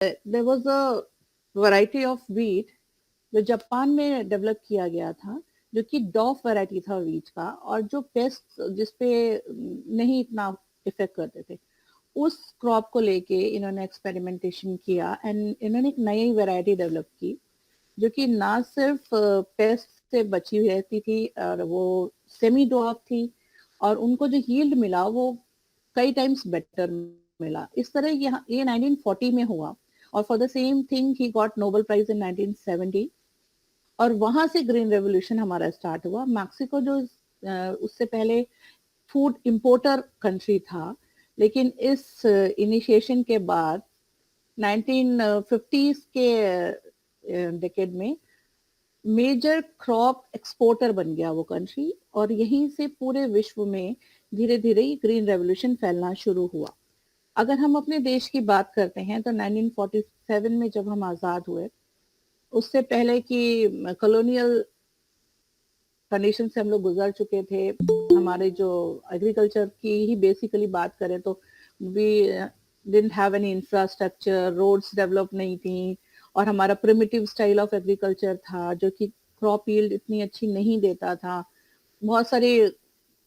There was a variety of wheat जो Japan में develop किया गया था, जो कि डॉफ वैरायटी था व्हीट का, और जो पेस्ट जिसपे नहीं इतना इफेक्ट करते थे, उस क्रॉप को लेके इन्होंने एक्सपेरिमेंटेशन किया एंड इन्होंने एक नई वैरायटी डेवलप की जो कि ना सिर्फ पेस्ट से बची हुई रहती थी और वो सेमी डॉफ थी, और उनको जो यील्ड मिला वो कई टाइम्स बेटर मिला। इस तरह ये 1940 में हुआ, और फॉर द सेम थिंग ही गॉट नोबेल प्राइज इन 1970। और वहां से ग्रीन रेवोल्यूशन हमारा स्टार्ट हुआ। मैक्सिको जो उससे पहले फूड इंपोर्टर कंट्री था, लेकिन इस इनिशिएशन के बाद 1950s के डेकेड में मेजर क्रॉप एक्सपोर्टर बन गया वो कंट्री, और यहीं से पूरे विश्व में धीरे धीरे ग्रीन रेवोल्यूशन फैलना शुरू हुआ। अगर हम अपने देश की बात करते हैं तो 1947 में जब हम आजाद हुए, उससे पहले की कॉलोनियल कंडीशन से हम लोग गुजर चुके थे। हमारे जो एग्रीकल्चर की ही बेसिकली बात करें तो we didn't have any infrastructure, roads develop नहीं थी, और हमारा प्रिमिटिव स्टाइल ऑफ एग्रीकल्चर था जो कि क्रॉप यील्ड इतनी अच्छी नहीं देता था। बहुत सारे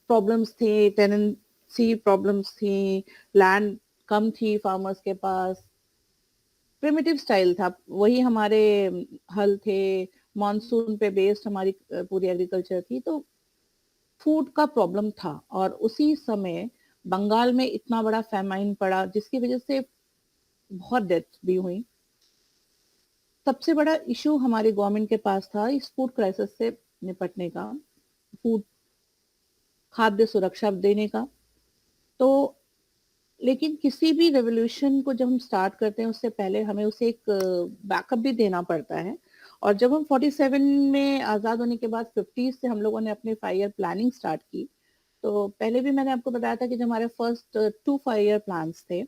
प्रॉब्लम्स थे, टेनेंसी प्रॉब्लम्स थी, लैंड कम थी फार्मर्स के पास, प्रिमिटिव स्टाइल था, वही हमारे हल थे, मॉनसून पे बेस्ड हमारी पूरी एग्रीकल्चर थी, तो फूड का प्रॉब्लम था। और उसी समय बंगाल में इतना बड़ा फैमाइन पड़ा जिसकी वजह से बहुत डेथ्स भी हुई। सबसे बड़ा इशू हमारी गवर्नमेंट के पास था इस फूड क्राइसिस से निपटने का, फूड खाद्य सुरक्षा देने का। तो लेकिन किसी भी रेवोल्यूशन को जब हम स्टार्ट करते हैं उससे पहले हमें उसे एक बैकअप भी देना पड़ता है। और जब हम 47 में आज़ाद होने के बाद 50 से हम लोगों ने अपने 5 ईयर प्लानिंग स्टार्ट की, तो पहले भी मैंने आपको बताया था कि जो हमारे फर्स्ट 2 5 ईयर प्लान्स थे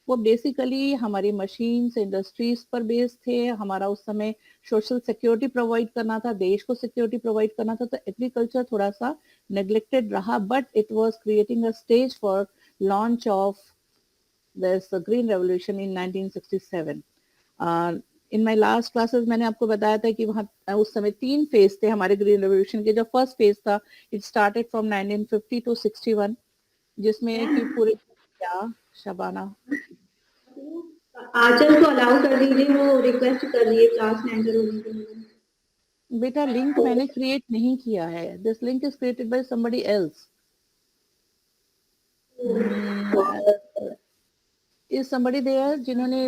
वो बेसिकली हमारी मशीन्स इंडस्ट्रीज पर बेस्ड थे। हमारा उस समय सोशल सिक्योरिटी प्रोवाइड करना था, देश को सिक्योरिटी प्रोवाइड करना था, तो एग्रीकल्चर थोड़ा सा नेग्लेक्टेड रहा, but it was creating a stage for launch of this green revolution in 1967। In my last classes मैंने आपको बताया था कि वहाँ उस समय 3 फेज थे हमारे ग्रीन रेवोल्यूशन के। जो फर्स्ट फेज था इट स्टार्टेड फ्रॉम 1950 टू 61, जिसमें कि पूरे क्या शबाना आंचल को अलाउ कर दीजिए, वो रिक्वेस्ट कर रही है क्लास में एंटर होने के लिए। बेटा लिंक मैंने क्रिएट नहीं किया है, this link is created by somebody else. Is somebody there जिन्होंने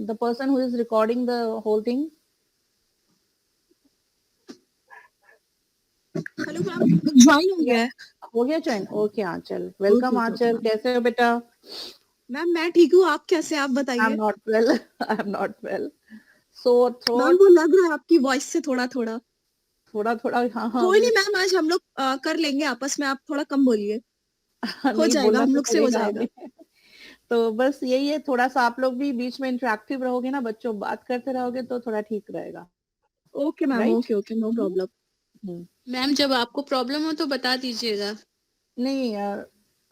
the person who is recording the whole thing? Hello ma'am, join हो गया है। हो गया join? Okay Anchal, welcome Anchal, कैसे हो बेटा? मैम मैं ठीक हूँ, आप कैसे, आप बताइए? I am not well, I am not well, sore throat. Ma'am वो लग रहा है आपकी वॉइस से थोड़ा थोड़ा। थोड़ा थोड़ा, हाँ हाँ। कोई नहीं मैम, आज हम लोग कर लेंगे आपस में, आप थोड़ा कम बोलिए। हो नहीं जाएगा, बोलना हम तो लोग से हो पड़ेगा जाएगा। हमें। तो बस यही है, थोड़ा सा आप लोग भी बीच में इंटरेक्टिव रहोगे ना, बच्चों बात करते रहोगे तो थोड़ा ठीक रहेगा। Okay ma'am, right? Okay okay, no problem. Ma'am जब आपको प्रॉब्लम हो तो बता दीजिएगा। नहीं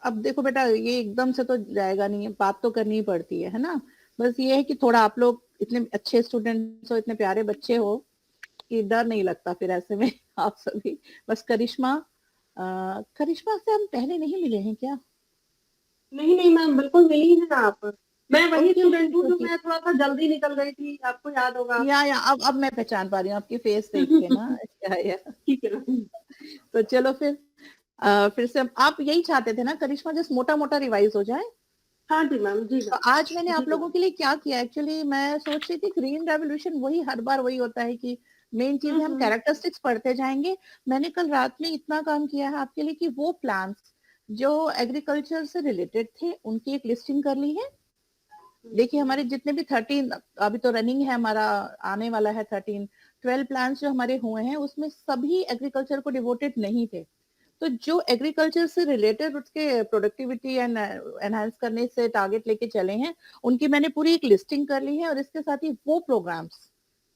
अब देखो बेटा, ये एकदम से तो जाएगा नहीं, बात तो करनी ही पड़ती है ना। बस ये है कि थोड़ा आप लोग इतने अच्छे स्टूडेंट्स हो, इतने प्यारे बच्चे हो कि डर नहीं लगता फिर ऐसे में। आप सभी बस करिश्मा, करिश्मा से हम पहले नहीं मिले हैं क्या? नहीं नहीं मैम, बिल्कुल मिली है आप। मैं वही ओके स्टूडेंट ओके हूँ जो ओके। मैं थोड़ा सा जल्दी निकल गई थी, आपको याद होगा। या अब मैं पहचान पा रही हूँ आपकी फेस देख के ना। या ठीक है। तो चलो फिर से आप यही चाहते थे ना करिश्मा, जस्ट मोटा मोटा रिवाइज हो जाए। हाँ जी मैम, जी तो मैम। आज मैंने आप लोगों के लिए क्या किया, एक्चुअली मैं सोच रही थी ग्रीन रेवोल्यूशन वही हर बार वही होता है कि मेन चीज हम कैरेक्टरिस्टिक्स पढ़ते जाएंगे। मैंने कल रात में इतना काम किया है आपके लिए कि वो प्लांट्स जो एग्रीकल्चर से रिलेटेड थे उनकी एक लिस्टिंग कर ली है। देखिए हमारे जितने भी 13 अभी तो रनिंग है, हमारा आने वाला है 12 प्लांट्स जो हमारे हुए हैं उसमें सभी एग्रीकल्चर को डिवोटेड नहीं थे। तो जो एग्रीकल्चर से रिलेटेड उसके प्रोडक्टिविटी एंड एनहांस करने से टारगेट लेके चले हैं उनकी मैंने पूरी एक लिस्टिंग कर ली है, और इसके साथ ही वो प्रोग्राम्स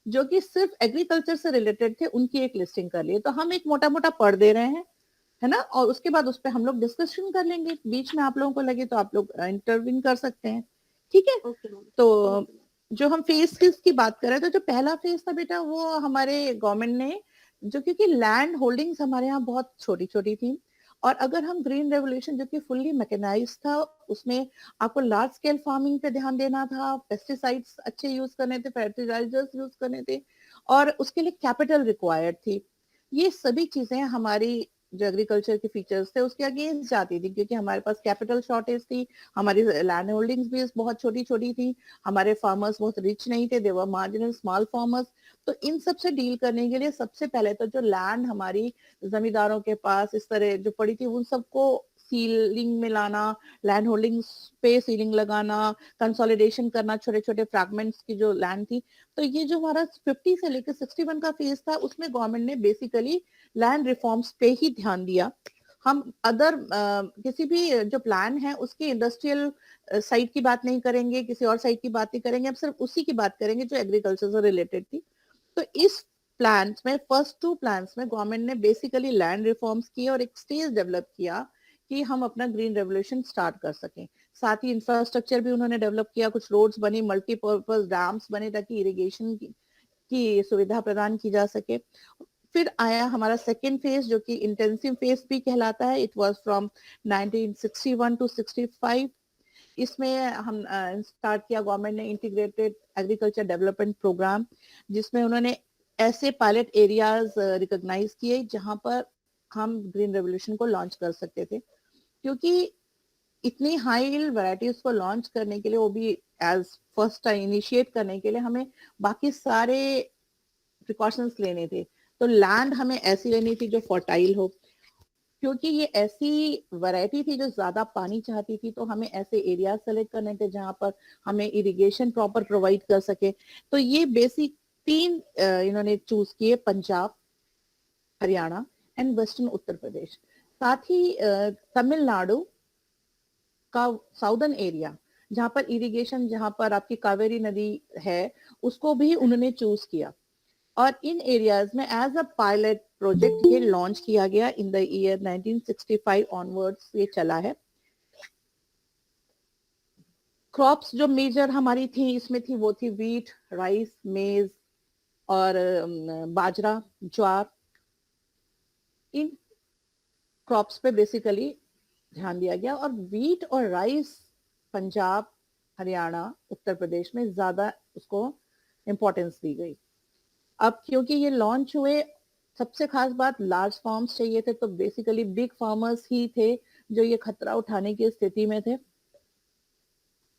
जो कि सिर्फ एग्रीकल्चर से रिलेटेड थे उनकी एक लिस्टिंग कर ली है। तो हम एक मोटा मोटा पढ़ दे रहे हैं, है ना, और उसके बाद उस पर हम लोग डिस्कशन कर लेंगे। बीच में आप लोगों को लगे तो आप लोग इंटरव्यू कर सकते हैं, ठीक है? Okay ma'am. तो जो हम फेज की बात कर रहे थे, जो पहला फेज था बेटा वो हमारे गवर्नमेंट ने, जो क्योंकि लैंड होल्डिंग्स हमारे यहाँ बहुत छोटी छोटी थी, और अगर हम ग्रीन रेवोल्यूशन जो कि फुल्ली मैकेनाइज था, उसमें आपको लार्ज स्केल फार्मिंग पे ध्यान देना था, पेस्टिसाइड्स अच्छे यूज करने थे, फर्टिलाइजर्स यूज करने थे, और उसके लिए कैपिटल रिक्वायर्ड थी। ये सभी चीजें हमारी जो एग्रीकल्चर के फीचर्स थे उसके अगेंस्ट जाती थी, क्योंकि हमारे पास कैपिटल शॉर्टेज थी, हमारी लैंड होल्डिंग्स भी बहुत छोटी छोटी थी, हमारे फार्मर्स बहुत रिच नहीं थे, देवर मार्जिनल स्मॉल फार्मर्स। तो इन सब से डील करने के लिए सबसे पहले तो जो लैंड हमारी जमींदारों के पास इस तरह जो पड़ी थी उन सबको सीलिंग में लाना, लैंड होल्डिंग पे सीलिंग लगाना, कंसोलिडेशन करना छोटे छोटे फ्रैगमेंट्स की जो लैंड थी। तो ये जो हमारा 50 से लेकर 61 का फेज था, उसमें गवर्नमेंट ने बेसिकली लैंड रिफॉर्म्स पे ही ध्यान दिया। हम अदर किसी भी जो प्लान है उसकी इंडस्ट्रियल साइड की बात नहीं करेंगे, किसी और साइड की बात नहीं करेंगे, हम सिर्फ उसी की बात करेंगे जो एग्रीकल्चर से रिलेटेड थी। तो इस प्लान्स में, फर्स्ट 2 प्लान्स में गवर्नमेंट ने बेसिकली लैंड रिफॉर्म्स किए और एक स्टेज डेवलप किया कि हम अपना ग्रीन रेवोल्यूशन स्टार्ट कर सकें। साथ ही इंफ्रास्ट्रक्चर भी उन्होंने डेवलप किया, कुछ रोड्स बनी, मल्टीपर्पज डैम्स बने ताकि इरिगेशन की सुविधा प्रदान की जा सके। फिर आया हमारा सेकेंड फेज जो कि इंटेंसिव फेज भी कहलाता है। It was from 1961 to 65। इसमें हम स्टार्ट किया गवर्नमेंट ने इंटीग्रेटेड एग्रीकल्चर डेवलपमेंट प्रोग्राम, जिसमें उन्होंने ऐसे पायलट एरियाज रिकॉग्नाइज किए जहां पर हम ग्रीन रेवोल्यूशन को लॉन्च कर सकते थे, क्योंकि इतनी हाई यील्ड वैरायटीज को लॉन्च करने के लिए, वो भी एज फर्स्ट टाइम इनिशिएट करने के लिए, हमें बाकी सारे प्रिकॉशंस लेने थे। तो लैंड हमें ऐसी लेनी थी जो फर्टाइल हो, क्योंकि ये ऐसी वैरायटी थी जो ज्यादा पानी चाहती थी, तो हमें ऐसे एरिया सेलेक्ट करने थे जहां पर हमें इरिगेशन प्रॉपर प्रोवाइड कर सके। तो ये बेसिक 3 इन्होंने चूज किए, पंजाब, हरियाणा एंड वेस्टर्न उत्तर प्रदेश। साथ ही तमिलनाडु का साउदर्न एरिया जहां पर इरिगेशन, जहां पर आपकी कावेरी नदी है, उसको भी उन्होंने चूज किया। और इन एरियाज में एज अ पायलट प्रोजेक्ट ये लॉन्च किया गया इन द ईयर 1965 ऑनवर्ड्स ये चला है। क्रॉप्स जो मेजर हमारी थी इसमें थी, वो थी वीट, राइस, मेज और बाजरा, ज्वार। इन क्रॉप्स पे बेसिकली ध्यान दिया गया, और वीट और राइस पंजाब, हरियाणा, उत्तर प्रदेश में ज्यादा उसको इंपॉर्टेंस दी गई। अब क्योंकि ये लॉन्च हुए, सबसे खास बात लार्ज फार्म्स चाहिए थे, तो बेसिकली बिग फार्मर्स ही थे जो ये खतरा उठाने की स्थिति में थे,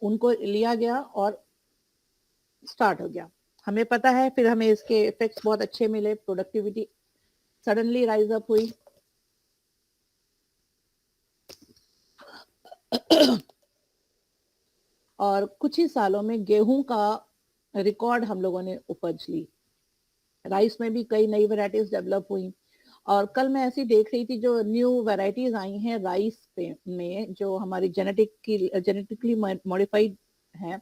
उनको लिया गया और स्टार्ट हो गया। हमें पता है फिर हमें इसके इफेक्ट्स बहुत अच्छे मिले, प्रोडक्टिविटी सडनली राइज अप हुई। और कुछ ही सालों में गेहूं का रिकॉर्ड हम लोगों ने उपज ली। राइस में भी कई नई वैरायटीज डेवलप हुई, और कल मैं ऐसी देख रही थी जो न्यू वैरायटीज आई हैं राइस पे में, जो हमारी जेनेटिकली मॉडिफाइड है।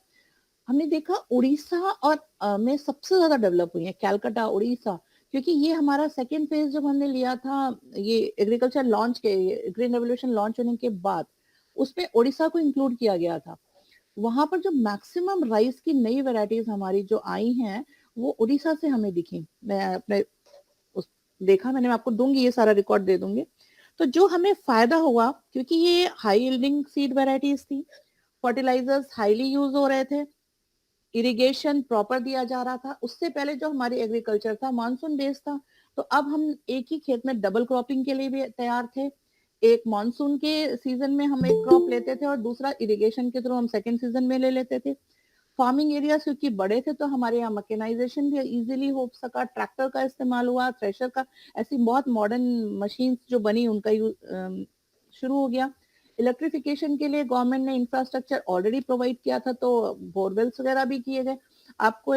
हमने देखा उड़ीसा और में सबसे ज्यादा डेवलप हुई है, कैलकाटा, उड़ीसा, क्योंकि ये हमारा सेकेंड फेज जब हमने लिया था, ये एग्रीकल्चर लॉन्च के, ग्रीन रेवोल्यूशन लॉन्च होने के बाद, उसमें उड़ीसा को इंक्लूड किया गया था। वहां पर जो मैक्सिमम राइस की नई वैरायटीज हमारी जो आई हैं वो उड़ीसा से हमें दिखी। मैं अपने उस देखा, मैंने आपको दूंगी, ये सारा रिकॉर्ड दे दूंगी। तो जो हमें फायदा हुआ, क्योंकि ये हाई यील्डिंग सीड वैरायटीज थी, फर्टिलाइजर्स हाईली यूज हो रहे थे, इरिगेशन प्रॉपर दिया जा रहा था। उससे पहले जो हमारी एग्रीकल्चर था मानसून बेस्ड था, तो अब हम एक ही खेत में डबल क्रॉपिंग के लिए भी तैयार थे। एक मानसून के सीजन में हम एक क्रॉप लेते थे और दूसरा इरिगेशन के थ्रू हम सेकेंड सीजन में ले लेते थे। फार्मिंग एरिया क्योंकि बड़े थे, तो हमारे यहाँ मैकेनाइजेशन भी इजीली हो सका, ट्रैक्टर का इस्तेमाल हुआ, थ्रेशर का, ऐसी बहुत मॉडर्न मशीन्स जो बनी उनका यूज शुरू हो गया। इलेक्ट्रिफिकेशन के लिए गवर्नमेंट ने इंफ्रास्ट्रक्चर ऑलरेडी प्रोवाइड किया था, तो बोरवेल्स वगैरह भी किए गए। आपको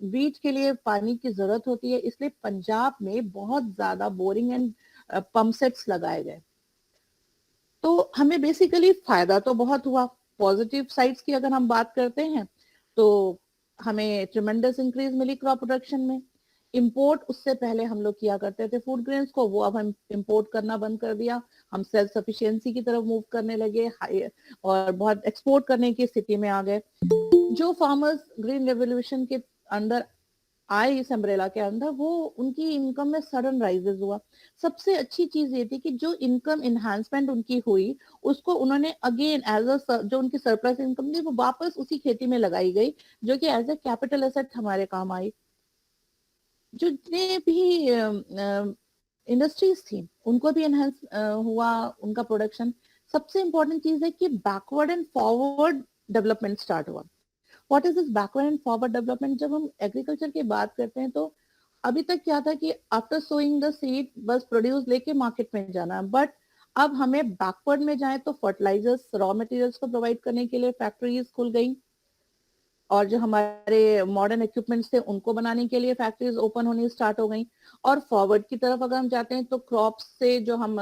बीज के लिए पानी की जरूरत होती है, इसलिए पंजाब में बहुत ज्यादा बोरिंग एंड पंप सेट्स लगाए गए। तो हमें बेसिकली फायदा तो बहुत हुआ। पॉजिटिव साइड्स की अगर हम बात करते हैं तो हमें ट्रिमेंडस इंक्रीज मिली क्रॉप प्रोडक्शन में। इंपोर्ट उससे पहले हम लोग किया करते थे फूड ग्रेन्स को, वो अब हम इंपोर्ट करना बंद कर दिया। हम सेल्फ सफिशिएंसी की तरफ मूव करने लगे, और बहुत एक्सपोर्ट करने की स्थिति में आ गए। जो फार्मर्स ग्रीन रेवोल्यूशन के अंदर आए, इस अम्ब्रेला के अंदर, वो उनकी इनकम में सडन राइजेस हुआ। सबसे अच्छी चीज ये थी कि जो इनकम इन्हांसमेंट उनकी हुई, उसको उन्होंने अगेन एज अ, जो उनकी सरप्लस इनकम थी वो वापस उसी खेती में लगाई गई, जो कि एज ए कैपिटल एसेट हमारे काम आई। जितने भी इंडस्ट्रीज थी उनको भी एनहेंस हुआ उनका प्रोडक्शन। सबसे इंपॉर्टेंट चीज है कि backward and forward development start हुआ। What is this backward and forward development? जब हम एग्रीकल्चर की बात करते हैं तो अभी तक क्या था कि आफ्टर सोइंग द सीड बस प्रोड्यूस लेके मार्केट में जाना है, बट अब हमें बैकवर्ड में जाए तो फर्टिलाइजर्स, रॉ मटेरियल्स को प्रोवाइड करने के लिए फैक्ट्रीज खुल गई, और जो हमारे मॉडर्न इक्विपमेंट्स थे उनको बनाने के लिए फैक्ट्रीज ओपन होनी स्टार्ट हो गई। और फॉरवर्ड की तरफ अगर हम जाते हैं तो क्रॉप्स से जो हम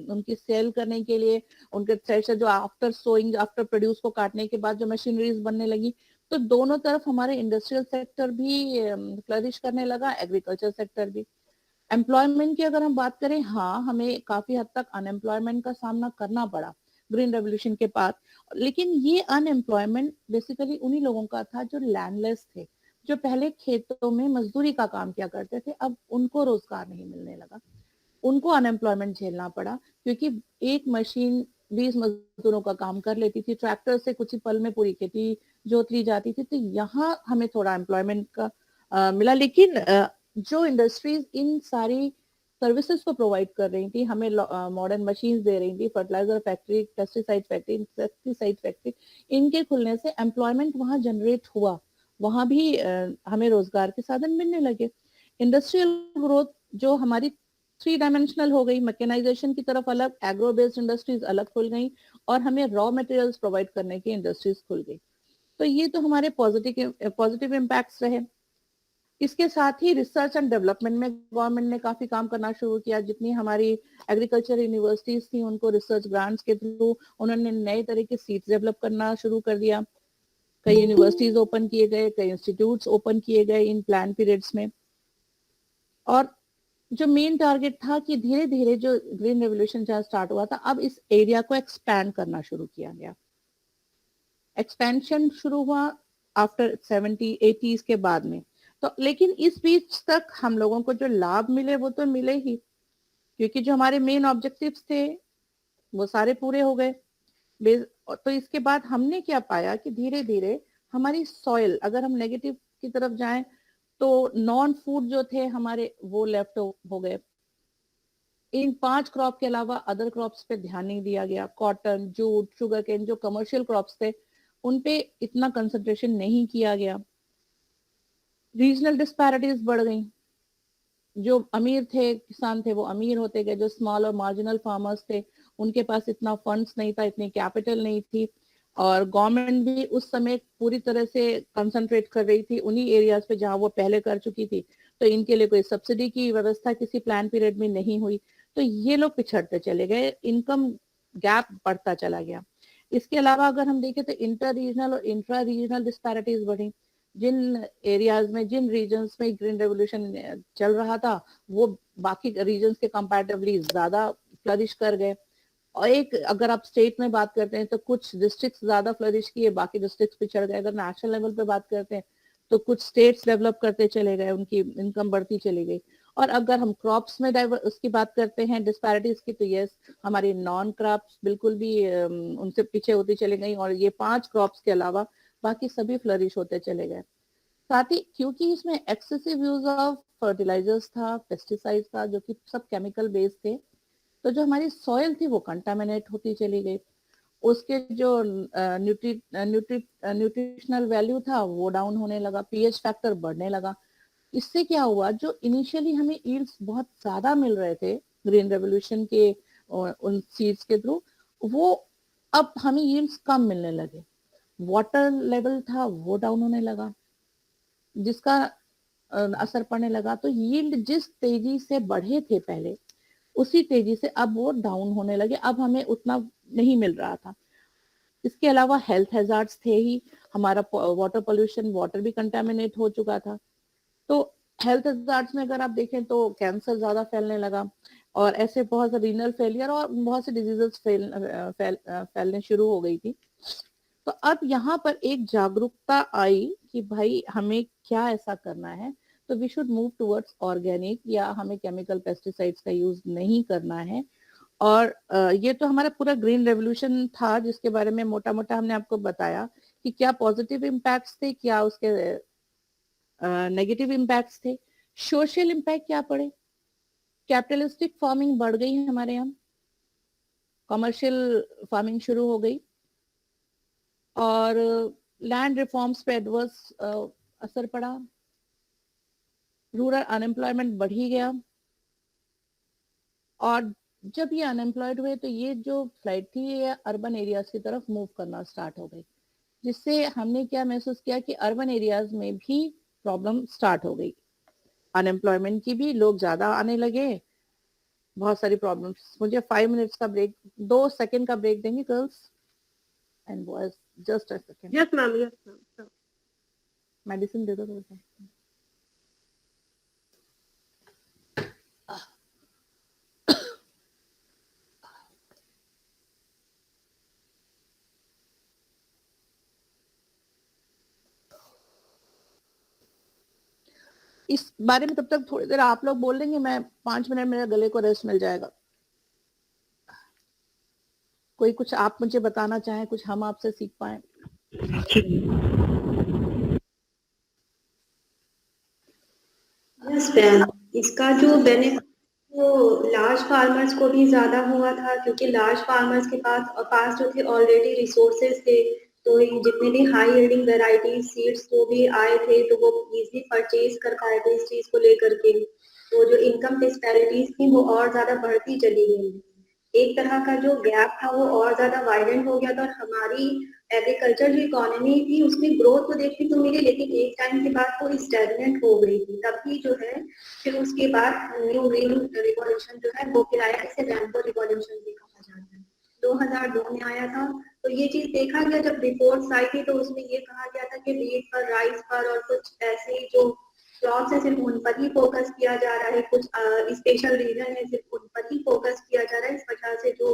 उनकी सेल करने के लिए उनके थ्रेशर, जो आफ्टर सोइंग, आफ्टर प्रोड्यूस को काटने के बाद जो मशीनरीज बनने लगी, तो दोनों तरफ हमारे इंडस्ट्रियल सेक्टर भी फ्लरिश करने लगा, एग्रीकल्चर सेक्टर भी। एम्प्लॉयमेंट की अगर हम बात करें, हाँ, हमें काफी हद तक अनएम्प्लॉयमेंट का सामना करना पड़ा ग्रीन रेवोल्यूशन के बाद, लेकिन ये अनएम्प्लॉयमेंट बेसिकली उन्हीं लोगों का था जो लैंडलेस थे, जो पहले खेतों में मजदूरी का काम किया करते थे, अब उनको रोजगार नहीं मिलने लगा, उनको अनएम्प्लॉयमेंट झेलना पड़ा, क्योंकि एक मशीन 20 मजदूरों का काम कर लेती थी, ट्रैक्टर से कुछ ही पल में पूरी खेती जोत ली जाती थी। तो यहाँ हमें थोड़ा एम्प्लॉयमेंट का मिला, लेकिन जो इंडस्ट्रीज इन सारी सर्विसेज को प्रोवाइड कर रही थी, हमें मॉडर्न मशीन्स दे रही थी, fertiliser factory, pesticide factory, insecticide factory, इनके खुलने से एम्प्लॉयमेंट वहां जनरेट हुआ, वहां भी हमें रोजगार के साधन मिलने लगे। इंडस्ट्रियल ग्रोथ जो हमारी 3 डायमेंशनल हो गई, मैकेनाइजेशन की तरफ अलग, एग्रो बेस्ड इंडस्ट्रीज अलग खुल गई, और हमें रॉ मटेरियल्स प्रोवाइड करने की इंडस्ट्रीज खुल गई। तो ये तो हमारे पॉजिटिव इम्पैक्ट्स रहे। इसके साथ ही रिसर्च एंड डेवलपमेंट में गवर्नमेंट ने काफी काम करना शुरू किया। जितनी हमारी एग्रीकल्चर यूनिवर्सिटीज थी उनको रिसर्च ग्रांट्स के थ्रू उन्होंने नए तरह के सीड्स डेवलप करना शुरू कर दिया। कई यूनिवर्सिटीज ओपन किए गए, कई इंस्टीट्यूट्स ओपन किए गए इन प्लान पीरियड्स में। और जो मेन टारगेट था कि धीरे धीरे जो ग्रीन रेवोल्यूशन जहाँ स्टार्ट हुआ था, अब इस एरिया को एक्सपैंड करना शुरू किया गया। एक्सपेंशन शुरू हुआ आफ्टर 70-80s के बाद में। तो लेकिन इस बीच तक हम लोगों को जो लाभ मिले वो तो मिले ही, क्योंकि जो हमारे मेन ऑब्जेक्टिव्स थे वो सारे पूरे हो गए। तो इसके बाद हमने क्या पाया कि धीरे धीरे हमारी सॉइल, अगर हम नेगेटिव की तरफ जाएं तो नॉन फूड जो थे हमारे वो लेफ्ट हो गए। इन 5 क्रॉप के अलावा अदर क्रॉप्स पे ध्यान नहीं दिया गया। कॉटन, जूट, शुगर केन, जो कमर्शियल क्रॉप्स थे उन पे इतना कंसंट्रेशन नहीं किया गया। रीजनल डिस्पैरिटीज बढ़ गई। जो अमीर थे किसान थे वो अमीर होते गए, जो स्मॉल और मार्जिनल फार्मर्स थे उनके पास इतना फंड्स नहीं था, इतनी कैपिटल नहीं थी, और गवर्नमेंट भी उस समय पूरी तरह से कंसंट्रेट कर रही थी उन्हीं एरियाज पे जहां वो पहले कर चुकी थी। तो इनके लिए कोई सब्सिडी की व्यवस्था किसी प्लान पीरियड में नहीं हुई, तो ये लोग पिछड़ते चले गए, इनकम गैप बढ़ता चला गया। इसके अलावा अगर हम देखें तो इंटर रीजनल और इंट्रा रीजनल डिस्पैरिटीज बढ़ी। जिन एरियाज में, जिन रीजन्स में ग्रीन रेवोल्यूशन चल रहा था वो बाकी रीजन्स के कंपैरेटिवली ज्यादा फ्लरिश कर गए। और एक अगर आप स्टेट में बात करते हैं तो कुछ डिस्ट्रिक्ट्स ज्यादा फ्लरिश किए, बाकी डिस्ट्रिक्ट्स पिछड़ गए। अगर नेशनल लेवल पे बात करते हैं तो कुछ स्टेट्स डेवलप करते चले गए, उनकी इनकम बढ़ती चली गई। और अगर हम क्रॉप्स में उसकी बात करते हैं डिस्पैरिटीज की, तो यस, हमारी नॉन क्रॉप्स बिल्कुल भी उनसे पीछे होती चली गई, और ये 5 क्रॉप्स के अलावा बाकी सभी फ्लरिश होते चले गए। साथ ही क्योंकि इसमें एक्सेसिव यूज ऑफ फर्टिलाइजर्स था, पेस्टिसाइड्स था, जो कि सब केमिकल बेस्ड थे, तो जो हमारी सॉइल थी वो कंटामिनेट होती चली गई। उसके जो न्यूट्रिशनल वैल्यू था वो डाउन होने लगा, पीएच फैक्टर बढ़ने लगा। इससे क्या हुआ, जो इनिशियली हमें यील्ड्स बहुत ज्यादा मिल रहे थे ग्रीन रेवोल्यूशन के उन सीड्स के थ्रू, वो अब हमें यील्ड्स कम मिलने लगे। वाटर लेवल था वो डाउन होने लगा, जिसका असर पड़ने लगा। तो यील्ड जिस तेजी से बढ़े थे पहले, उसी तेजी से अब वो डाउन होने लगे, अब हमें उतना नहीं मिल रहा था। इसके अलावा हेल्थ हैजार्ड्स थे ही, हमारा वाटर पोल्यूशन, वाटर भी कंटामिनेट हो चुका था। तो हेल्थ हजार्ड्स में अगर आप देखें तो कैंसर ज्यादा फैलने लगा और ऐसे बहुत से रीनल फेलियर और बहुत से डिजीजेस फैलने शुरू हो गई थी। तो अब यहाँ पर एक जागरूकता आई कि भाई हमें क्या ऐसा करना है, तो we should move towards organic, या हमें केमिकल पेस्टिसाइड्स का यूज नहीं करना है। और ये तो हमारा पूरा ग्रीन रेवोल्यूशन था जिसके बारे में मोटा मोटा हमने आपको बताया कि क्या पॉजिटिव इम्पैक्ट्स थे, क्या उसके नेगेटिव इम्पैक्ट्स थे। सोशल इम्पैक्ट क्या पड़े, कैपिटलिस्टिक फार्मिंग बढ़ गई है हमारे यहाँ, कमर्शियल फार्मिंग शुरू हो गई और लैंड रिफॉर्म्स पे एडवर्स असर पड़ा, रूरल अनएम्प्लॉयमेंट बढ़ ही गया। और जब ये अनएम्प्लॉयड हुए तो ये जो फ्लाइट थी ये अर्बन एरियाज की तरफ मूव करना स्टार्ट हो गई, जिससे हमने क्या महसूस किया कि अर्बन एरियाज में भी प्रॉब्लम स्टार्ट हो गई, अनएम्प्लॉयमेंट की भी, लोग ज्यादा आने लगे, बहुत सारी प्रॉब्लम्स। मुझे 5 मिनट्स का ब्रेक, 2 सेकंड का ब्रेक देंगे girls and boys, just a second. Yes ma'am, yes ma'am. Medicine दे दो थोड़ा सा। इस बारे में तब तक थोड़ी देर आप लोग बोल देंगे, मैं 5 मिनट मेरे गले को रेस्ट मिल जाएगा। कोई कुछ आप मुझे बताना चाहें, कुछ हम आपसे सीख पाए। यस मैम, इसका जो बेनिफिट वो लार्ज फार्मर्स को भी ज्यादा हुआ था, क्योंकि लार्ज फार्मर्स के पास जो थे ऑलरेडी रिसोर्सेज थे, तो ये जितने भी हाई यील्डिंग वेराइटी सीड्स जो भी आए थे तो वो इजीली परचेज कर पाए थे इस चीज को लेकर के। तो जो इनकम डिस्पैरिटीज थी वो और ज्यादा बढ़ती चली गई, एक तरह का जो गैप था वो और ज्यादा वाइडेंट हो गया था, और हमारी एग्रीकल्चर जो इकोनॉमी थी उसमें ग्रोथ तो देखने को मिली, लेकिन एक टाइम के बाद वो स्टैग्नेंट हो गई थी। तभी जो है फिर उसके बाद न्यू ग्रीन रिवॉल्यूशन जो है वो फिर आया, इसे रैम्बो रिवॉल्यूशन भी कहा जाता है, 2002 में आया था। तो ये चीज देखा गया, जब रिपोर्ट्स आई थी तो उसमें ये कहा गया था कि वीट पर, राइस पर और कुछ ऐसे जो क्रॉप्स है सिर्फ उन पर ही फोकस किया जा रहा है, कुछ स्पेशल रीजन है सिर्फ उन पर ही फोकस किया जा रहा है, इस वजह से जो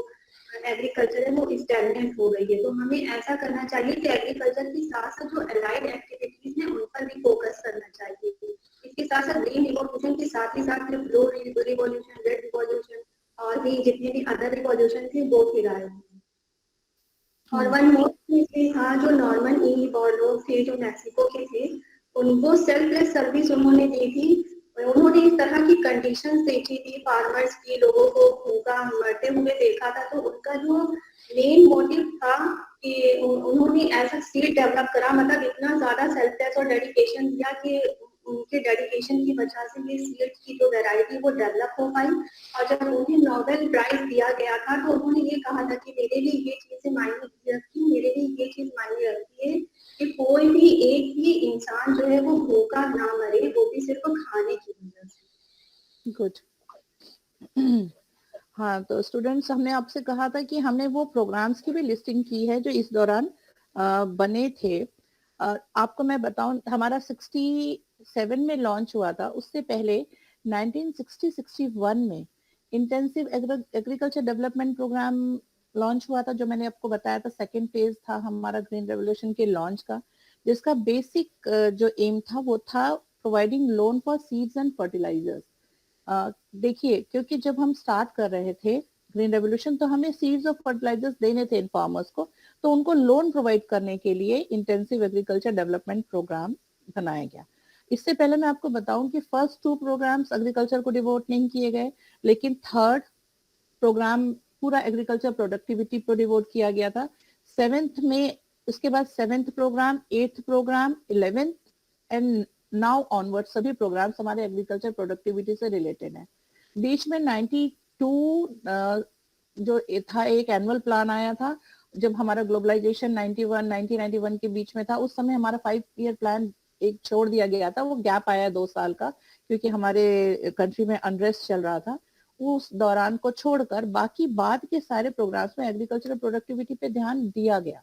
एग्रीकल्चर है वो स्टैग्नेंट हो गई है। तो हमें ऐसा करना चाहिए कि एग्रीकल्चर के साथ साथ जो अलाइड एक्टिविटीज है उन पर भी फोकस करना चाहिए। इसके साथ साथ ग्रीन रिवॉल्यूशन के साथ ही साथ ब्लू रिवॉल्यूशन, रेड रिवॉल्यूशन और भी जितने भी अदर रिवॉल्यूशन थे वो फिर आए। और वन मोर था, जो नॉर्मन ई लोग थे जो मैक्सिको के थे, उनको सेल्फलेस सर्विस उन्होंने दी थी। उन्होंने इस तरह की कंडीशंस देखी थी फार्मर्स की, लोगों को भूखा मरते हुए देखा था, तो उनका जो मेन मोटिव था कि उन्होंने ऐसा सीड डेवलप करा, मतलब इतना ज्यादा सेल्फलेस और डेडिकेशन दिया कि उनके डेडिकेशन की वजह से ये सीड की जो वैरायटी वो डेवलप हो पाई। और जब उन्हें नोबेल प्राइज दिया गया था तो उन्होंने ये कहा था कि मेरे लिए ये चीजें मायने रखती, मेरे लिए ये चीज मायने रखती है कि कोई भी एक भी इंसान जो है वो भूखा ना मरे, वो भी सिर्फ खाने की वजह से। गुड। हाँ, तो स्टूडेंट्स, हमने आपसे कहा था कि हमने वो प्रोग्राम्स की भी लिस्टिंग की है जो इस दौरान बने थे। आपको मैं बताऊं, हमारा 67 में लॉन्च हुआ था, उससे पहले 1960-61 में intensive agriculture development programme launch हुआ था, जो मैंने आपको बताया था सेकेंड फेज था हमारा ग्रीन रेवोल्यूशन के लॉन्च का, जिसका बेसिक जो एम था वो था providing loan for seeds and fertilisers. देखिए, क्योंकि जब हम स्टार्ट कर रहे थे ग्रीन रेवोल्यूशन तो हमें सीड्स और फर्टिलाइजर्स देने थे इन फार्मर्स को, तो उनको लोन प्रोवाइड करने के लिए इंटेंसिव एग्रीकल्चर डेवलपमेंट प्रोग्राम बनाया गया। इससे पहले मैं आपको बताऊं कि फर्स्ट 2 प्रोग्राम्स एग्रीकल्चर को डिवोट नहीं किए गए, लेकिन थर्ड प्रोग्राम पूरा एग्रीकल्चर प्रोडक्टिविटी पर डिवोट किया गया था। 7th में, उसके बाद 7th programme, 8th programme, 11th and now onward सभी प्रोग्राम्स हमारे एग्रीकल्चर प्रोडक्टिविटी से रिलेटेड है। बीच में 92 जो था एक एनुअल प्लान आया था, जब हमारा ग्लोबलाइजेशन 1991 के बीच में था, उस समय हमारा 5 ईयर प्लान एक छोड़ दिया गया था, वो गैप आया 2 साल का, क्योंकि हमारे कंट्री में अनरेस्ट चल रहा था। उस दौरान को छोड़कर बाकी बाद के सारे प्रोग्राम्स में एग्रीकल्चरल प्रोडक्टिविटी पे ध्यान दिया गया,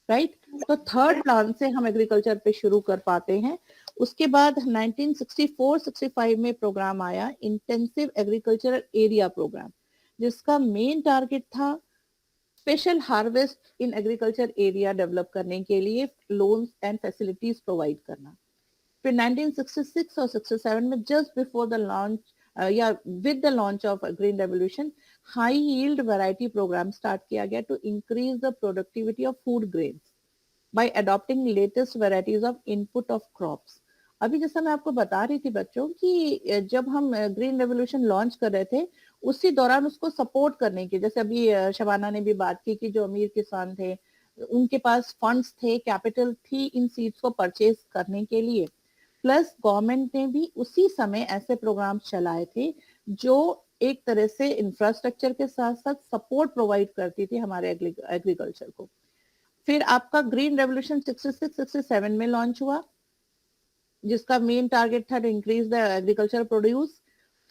राइट। तो थर्ड प्लान से हम एग्रीकल्चर पे शुरू कर पाते हैं। उसके बाद 1964-65 में प्रोग्राम आया इंटेंसिव एग्रीकल्चरल एरिया प्रोग्राम, जिसका मेन टारगेट था special harvest in agriculture area develop करने के लिए लोन्स एंड फैसिलिटीज प्रोवाइड करना। फिर 1966 और 67 में जस्ट बिफोर द लॉन्च या with the launch of green revolution, high yield variety programme start किया गया to increase the productivity of food grains by adopting latest varieties of input of crops. अभी जैसा मैं आपको बता रही थी बच्चों कि जब हम ग्रीन रेवोल्यूशन लॉन्च कर रहे थे, उसी दौरान उसको सपोर्ट करने के, जैसे अभी शबाना ने भी बात की कि जो अमीर किसान थे उनके पास फंड्स थे, कैपिटल थी इन सीड्स को परचेज करने के लिए, प्लस गवर्नमेंट ने भी उसी समय ऐसे प्रोग्राम चलाए थे जो एक तरह से इंफ्रास्ट्रक्चर के साथ साथ सपोर्ट प्रोवाइड करती थी हमारे एग्रीकल्चर को। फिर आपका ग्रीन रेवोल्यूशन 66-67 में लॉन्च हुआ, जिसका मेन टारगेट था to increase the agriculture produce.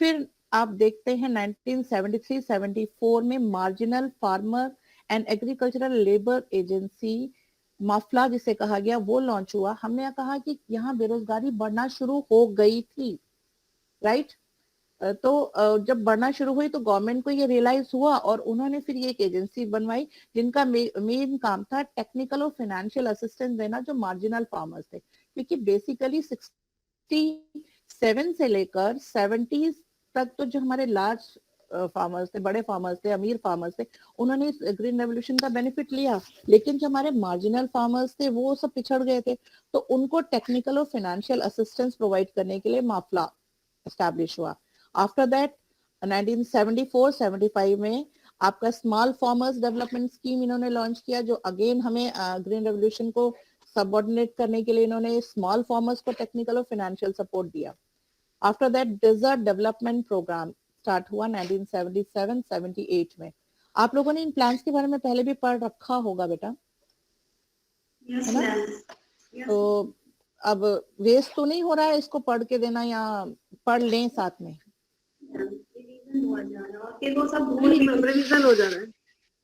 फिर आप देखते हैं 1973-74 में marginal farmer and agricultural labour agency, माफला जिसे कहा गया, वो लॉन्च हुआ। हमने कहा कि यहाँ बेरोजगारी बढ़ना शुरू हो गई थी, राइट? तो जब बढ़ना शुरू हुई तो गवर्नमेंट को ये रियलाइज हुआ और उन्होंने फिर ये एक एजेंसी बनवाई जिनका मेन काम था टेक्निकल और फाइनेंशियल असिस्टेंस देना जो मार्जिनल फार्मर्स थे, क्योंकि बेसिकली 67 से लेकर 70 तक तो जो हमारे लार्ज फार्मर्स थे, बड़े फार्मर्स थे, अमीर फार्मर्स थे, उन्होंने इस ग्रीन रेवोल्यूशन का बेनिफिट लिया, लेकिन जो हमारे मार्जिनल फार्मर्स थे वो सब पिछड़ गए थे, तो उनको टेक्निकल और फाइनेंशियल असिस्टेंस प्रोवाइड करने के लिए माफला एस्टैब्लिश हुआ। आफ्टर दैट 1974-75 में आपका स्मॉल फार्मर्स डेवलपमेंट स्कीम इन्होंने लॉन्च किया, जो अगेन हमें ग्रीन रेवोल्यूशन को सबऑर्डिनेट करने के लिए इन्होंने स्मॉल फार्मर्स को टेक्निकल और फाइनेंशियल सपोर्ट दिया। After that desert development programme start हुआ 1977-78 में। आप लोगों ने इन प्लान्स के बारे में पहले भी पढ़ रखा होगा बेटा, Yes, है ना? ma'am. तो अब वेस्ट तो नहीं हो रहा है इसको पढ़ के देना, या पढ़ लें साथ में? रिवीजन हुआ जाना और फिर वो सब भूल भी रिवीजन हो जा रहा है।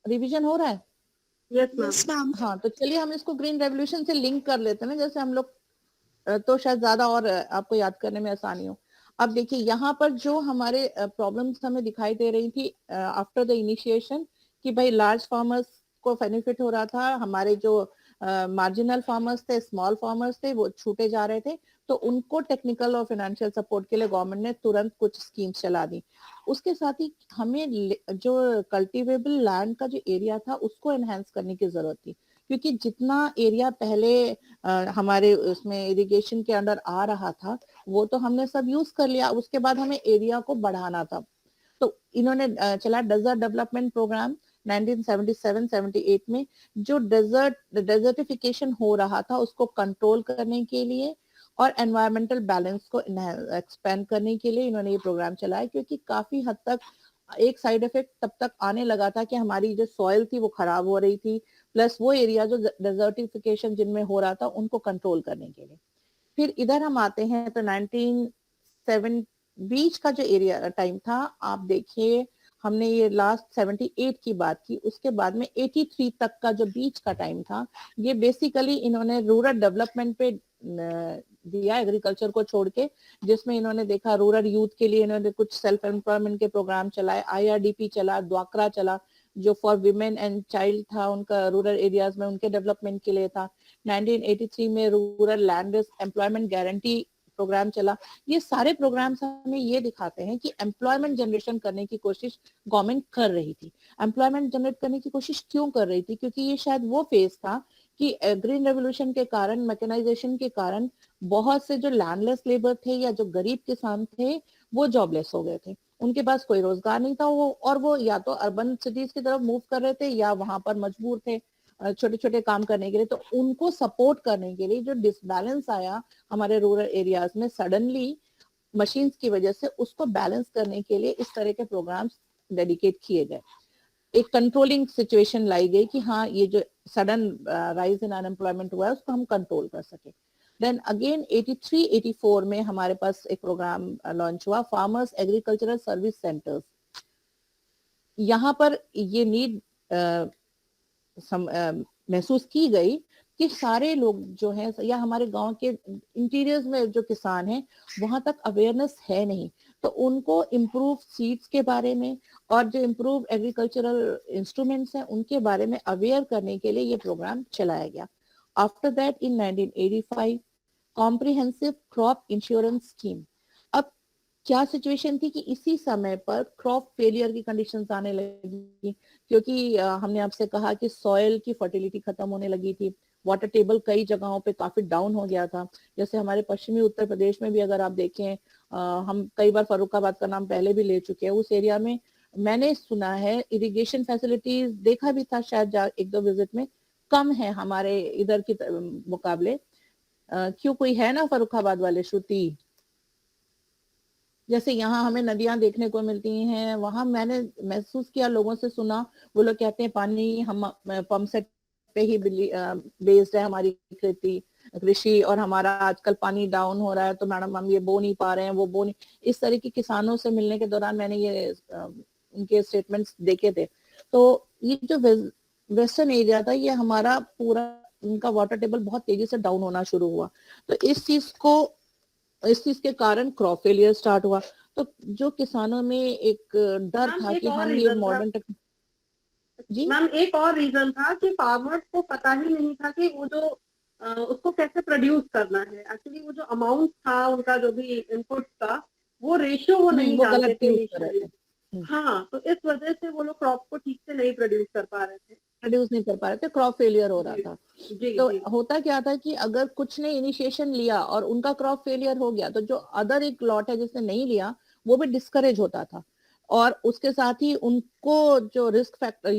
रिवीजन हो रहा है? Yes ma'am. Yes ma'am. हाँ, तो चलिए हम इसको ग्रीन रेवोल्यूशन से लिंक कर लेते हैं ना, जैसे हम लोग तो शायद ज्यादा और आपको याद करने में आसानी हो। अब देखिए यहाँ पर जो हमारे प्रॉब्लम्स हमें दिखाई दे रही थी आफ्टर द इनिशिएशन, कि भाई लार्ज फार्मर्स को बेनिफिट हो रहा था, हमारे जो मार्जिनल फार्मर्स थे, स्मॉल फार्मर्स थे, वो छूटे जा रहे थे, तो उनको टेक्निकल और फाइनेंशियल सपोर्ट के लिए गवर्नमेंट ने तुरंत कुछ स्कीम्स चला दी। उसके साथ ही हमें जो कल्टीवेबल लैंड का जो एरिया था उसको एनहेंस करने की जरूरत थी, क्योंकि जितना एरिया पहले हमारे उसमें इरिगेशन के अंडर आ रहा था वो तो हमने सब यूज कर लिया, उसके बाद हमें एरिया को बढ़ाना था। तो इन्होंने चला डेजर्ट डेवलपमेंट प्रोग्राम 1977-78 में, जो डेजर्टिफिकेशन हो रहा था उसको कंट्रोल करने के लिए और एनवायरमेंटल बैलेंस को एक्सपेंड करने के लिए इन्होंने ये प्रोग्राम चलाया, क्योंकि काफी हद तक एक साइड इफेक्ट तब तक आने लगा था कि हमारी जो सॉइल थी वो खराब हो रही थी, प्लस वो एरिया जो डेजर्टिफिकेशन जिनमें हो रहा था उनको कंट्रोल करने के लिए। फिर इधर हम आते हैं तो 1970 बीच का जो एरिया टाइम था, आप देखिए हमने ये लास्ट 78 की बात की, उसके बाद में 83 तक का जो बीच का टाइम था, ये बेसिकली इन्होंने रूरल डेवलपमेंट पे दिया एग्रीकल्चर को छोड़ के, जिसमें इन्होंने देखा रूरल यूथ के लिए इन्होंने कुछ सेल्फ एम्प्लॉयमेंट के प्रोग्राम चलाए, IRDP चला, द्वाकरा चला जो फॉर विमेन एंड चाइल्ड था, उनका रूरल एरियाज में उनके डेवलपमेंट के लिए था। 1983 में rural land employment guarantee programme चला। ये सारे प्रोग्राम्स हमें ये दिखाते हैं कि एम्प्लॉयमेंट जनरेशन करने की कोशिश गवर्नमेंट कर रही थी। एम्प्लॉयमेंट जनरेट करने की कोशिश क्यों कर रही थी? क्योंकि ये शायद वो फेज था कि ग्रीन रेवोल्यूशन के कारण, मैकेनाइजेशन के कारण बहुत से जो लैंडलेस लेबर थे या जो गरीब किसान थे वो जॉबलेस हो गए थे, उनके पास कोई रोजगार नहीं था, वो और वो या तो अर्बन सिटीज की तरफ मूव कर रहे थे या वहां पर मजबूर थे छोटे छोटे काम करने के लिए। तो उनको सपोर्ट करने के लिए जो डिसबैलेंस आया हमारे रूरल एरियाज में सडनली मशीन्स की वजह से, उसको बैलेंस करने के लिए इस तरह के प्रोग्राम्स डेडिकेट किए गए। एक कंट्रोलिंग सिचुएशन लाई गई कि हाँ ये जो सडन राइज इन अनएम्प्लॉयमेंट हुआ है उसको हम कंट्रोल कर सके। देन अगेन 83-84 में हमारे पास एक प्रोग्राम लॉन्च हुआ, फार्मर्स एग्रीकल्चरल सर्विस सेंटर्स। यहाँ पर ये नीड महसूस की गई कि सारे लोग जो हैं या हमारे गांव के इंटीरियर्स में जो किसान हैं वहां तक अवेयरनेस है नहीं, तो उनको इम्प्रूव सीड्स के बारे में और जो इम्प्रूव एग्रीकल्चरल इंस्ट्रूमेंट्स हैं उनके बारे में अवेयर करने के लिए ये प्रोग्राम चलाया गया। After that in 1985 comprehensive crop insurance scheme. अब क्या सिचुएशन थी कि इसी समय पर क्रॉप फेलियर की कंडीशंस आने लगी, क्योंकि हमने आपसे कहा कि सॉइल की फर्टिलिटी खत्म होने लगी थी, वाटर टेबल कई जगहों पे काफी डाउन हो गया था। जैसे हमारे पश्चिमी उत्तर प्रदेश में भी अगर आप देखें, हम कई बार फर्रुखाबाद का नाम पहले भी ले चुके हैं, उस एरिया में मैंने सुना है इरिगेशन फैसिलिटीज देखा भी था शायद एक दो विजिट में, कम है हमारे इधर की मुकाबले। क्यों, कोई है ना फर्रुखाबाद वाले? श्रुति, जैसे यहाँ हमें नदियां देखने को मिलती हैं, वहां मैंने महसूस किया, लोगों से सुना, वो लोग कहते हैं पानी हम पंप सेट पे ही बेस्ड है हमारी कृषि, और हमारा आजकल पानी डाउन हो रहा है तो मैडम हम ये बो नहीं पा रहे हैं, वो बो नहीं। इस तरह के किसानों से मिलने के दौरान मैंने ये उनके स्टेटमेंट्स देखे थे। तो ये जो वेस्टर्न एरिया था, ये हमारा पूरा उनका वाटर टेबल बहुत तेजी से डाउन होना शुरू हुआ। तो इस चीज के कारण क्रॉप फेलियर स्टार्ट हुआ। तो जो किसानों में एक डर मैम था एक कि और हम ये रीजन था, मॉडर्न जी मैम एक और रीजन था कि फार्मर्स को पता ही नहीं था कि वो जो उसको कैसे प्रोड्यूस करना है। एक्चुअली वो जो अमाउंट था उनका, जो भी इनपुट था, वो रेशियो वो नहीं वो जानते गलत थे यूज कर रहे इनिशियली। थे, हाँ, तो इस वजह से वो लोग क्रॉप को ठीक से नहीं प्रोड्यूस कर पा रहे थे। प्रोड्यूस नहीं कर पा रहे थे, क्रॉप फेलियर हो रहा जी था। जी तो जी होता क्या था कि अगर कुछ ने इनिशिएशन लिया और उनका क्रॉप फेलियर हो गया, तो जो अदर एक लॉट है जिसने नहीं लिया वो भी डिस्करेज होता था, और उसके साथ ही उनको जो रिस्क फैक्टर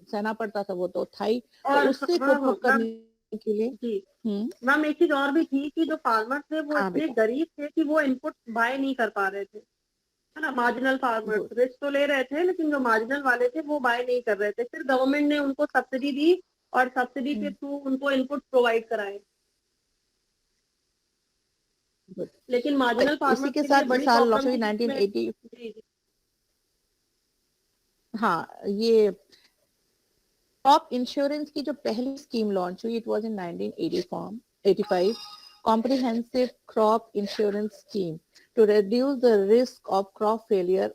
सहना पड़ता था वो तो था ही। तो और उससे हाँ कोप हाँ अप मैम, करने के लिए जी हम्म मैम, एक चीज और भी थी कि जो फार्मर्स थे वो हाँ इतने बेटा, गरीब थे कि वो इनपुट बाय नहीं कर पा रहे थे, है ना। मार्जिनल फार्मर्स गुड, रिस्क तो ले रहे थे, लेकिन जो मार्जिनल वाले थे वो बाय नहीं कर रहे थे। फिर गवर्नमेंट ने उनको सब्सिडी दी और सब्सिडी के थ्रू उनको इनपुट प्रोवाइड कराए, गुड। लेकिन तो मार्जिनल इसी फार्मर्स के के लिए साथ बड़ी इस साल लॉन्च प्रॉब्लम हुई थी इसमें। 1980। जी जी हाँ, ये क्रॉप इंश्योरेंस की जो पहली स्कीम लॉन्च हुई, it was in 1985, comprehensive crop insurance scheme to reduce the risk of crop failure,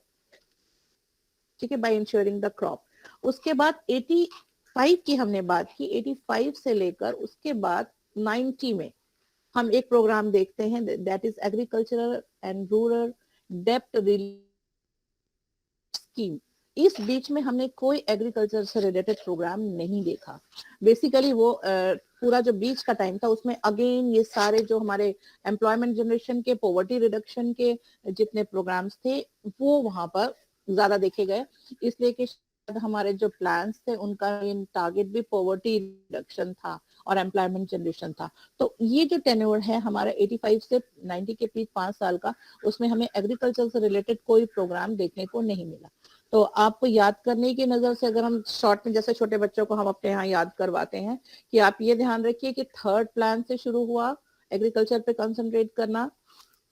ठीक है, बाय इंश्योरिंग द क्रॉप। उसके बाद 85 की हमने बात की, 85 से लेकर उसके बाद 90 में हम एक प्रोग्राम देखते हैं, that is agricultural and rural डेप्ट रिलीफ स्कीम। इस बीच में हमने कोई एग्रीकल्चर से रिलेटेड प्रोग्राम नहीं देखा। बेसिकली वो पूरा जो बीच का टाइम था उसमें अगेन ये सारे जो हमारे एम्प्लॉयमेंट जनरेशन के, पॉवर्टी रिडक्शन के जितने प्रोग्राम्स थे वो वहां पर ज्यादा देखे गए, इसलिए कि शायद हमारे जो प्लान्स थे उनका इन टारगेट भी पॉवर्टी रिडक्शन था और एम्प्लॉयमेंट जनरेशन था। तो ये जो टेन्योर है हमारा 85 से 90 के बीच 5 साल का, उसमें हमें एग्रीकल्चर से रिलेटेड कोई प्रोग्राम देखने को नहीं मिला। तो आपको याद करने की नजर से अगर हम शॉर्ट में, जैसे छोटे बच्चों को हम अपने यहाँ याद करवाते हैं, कि आप ये ध्यान रखिए कि थर्ड प्लान से शुरू हुआ एग्रीकल्चर पे कंसंट्रेट करना।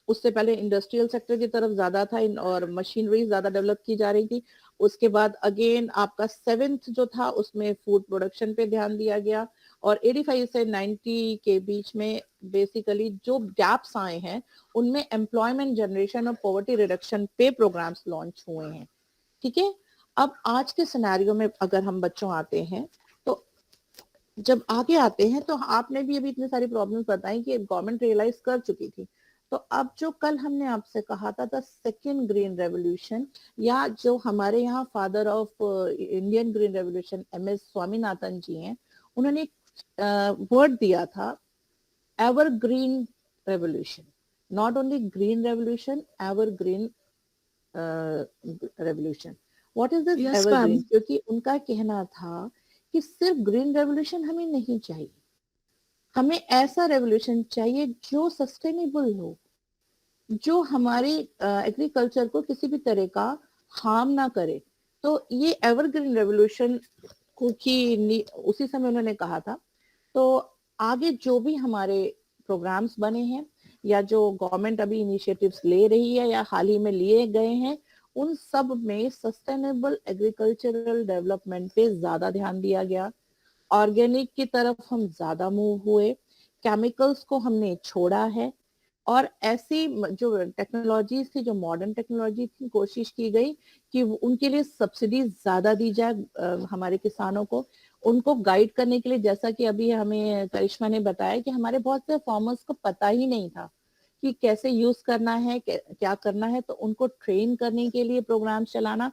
उससे पहले इंडस्ट्रियल सेक्टर की तरफ ज्यादा था और मशीनरी ज्यादा डेवलप की जा रही थी। उसके बाद अगेन आपका 7th जो था उसमें फूड प्रोडक्शन पे ध्यान दिया गया, और 85 से 90 के बीच में बेसिकली जो गैप्स आए हैं उनमें एम्प्लॉयमेंट जनरेशन और पॉवर्टी रिडक्शन पे प्रोग्राम्स लॉन्च हुए हैं, ठीक है। अब आज के सिनेरियो में अगर हम बच्चों आते हैं, तो जब आगे आते हैं तो आपने भी अभी इतनी सारी प्रॉब्लम्स बताई कि गवर्नमेंट रियलाइज कर चुकी थी। तो अब जो कल हमने आपसे कहा था द सेकेंड ग्रीन रेवोल्यूशन, या जो हमारे यहाँ father of Indian green revolution MS Swaminathan ji हैं, उन्होंने एक वर्ड दिया था, evergreen revolution. Not only green revolution, evergreen revolution. What is this yes ever ma'am. Green? क्योंकि उनका कहना था कि सिर्फ ग्रीन रेवोल्यूशन हमें नहीं चाहिए, हमें ऐसा रेवोल्यूशन चाहिए जो सस्टेनेबल हो, जो हमारी एग्रीकल्चर को किसी भी तरह का हार्म ना करे। तो ये एवरग्रीन रेवोल्यूशन को की उसी समय उन्होंने कहा था। तो आगे जो भी हमारे प्रोग्राम्स बने हैं या जो गवर्नमेंट अभी इनिशिएटिव्स ले रही है या हाल ही में लिए गए हैं, उन सब में सस्टेनेबल एग्रीकल्चरल डेवलपमेंट पे ज्यादा ध्यान दिया गया। ऑर्गेनिक की तरफ हम ज्यादा मूव हुए, केमिकल्स को हमने छोड़ा है, और ऐसी जो टेक्नोलॉजीज थी, जो मॉडर्न टेक्नोलॉजी थी, कोशिश की गई कि उनके लिए सब्सिडी ज्यादा दी जाए हमारे किसानों को, उनको गाइड करने के लिए। जैसा कि अभी हमें करिश्मा ने बताया कि हमारे बहुत से फार्मर्स को पता ही नहीं था कि कैसे यूज करना है, क्या करना है, तो उनको ट्रेन करने के लिए प्रोग्राम चलाना।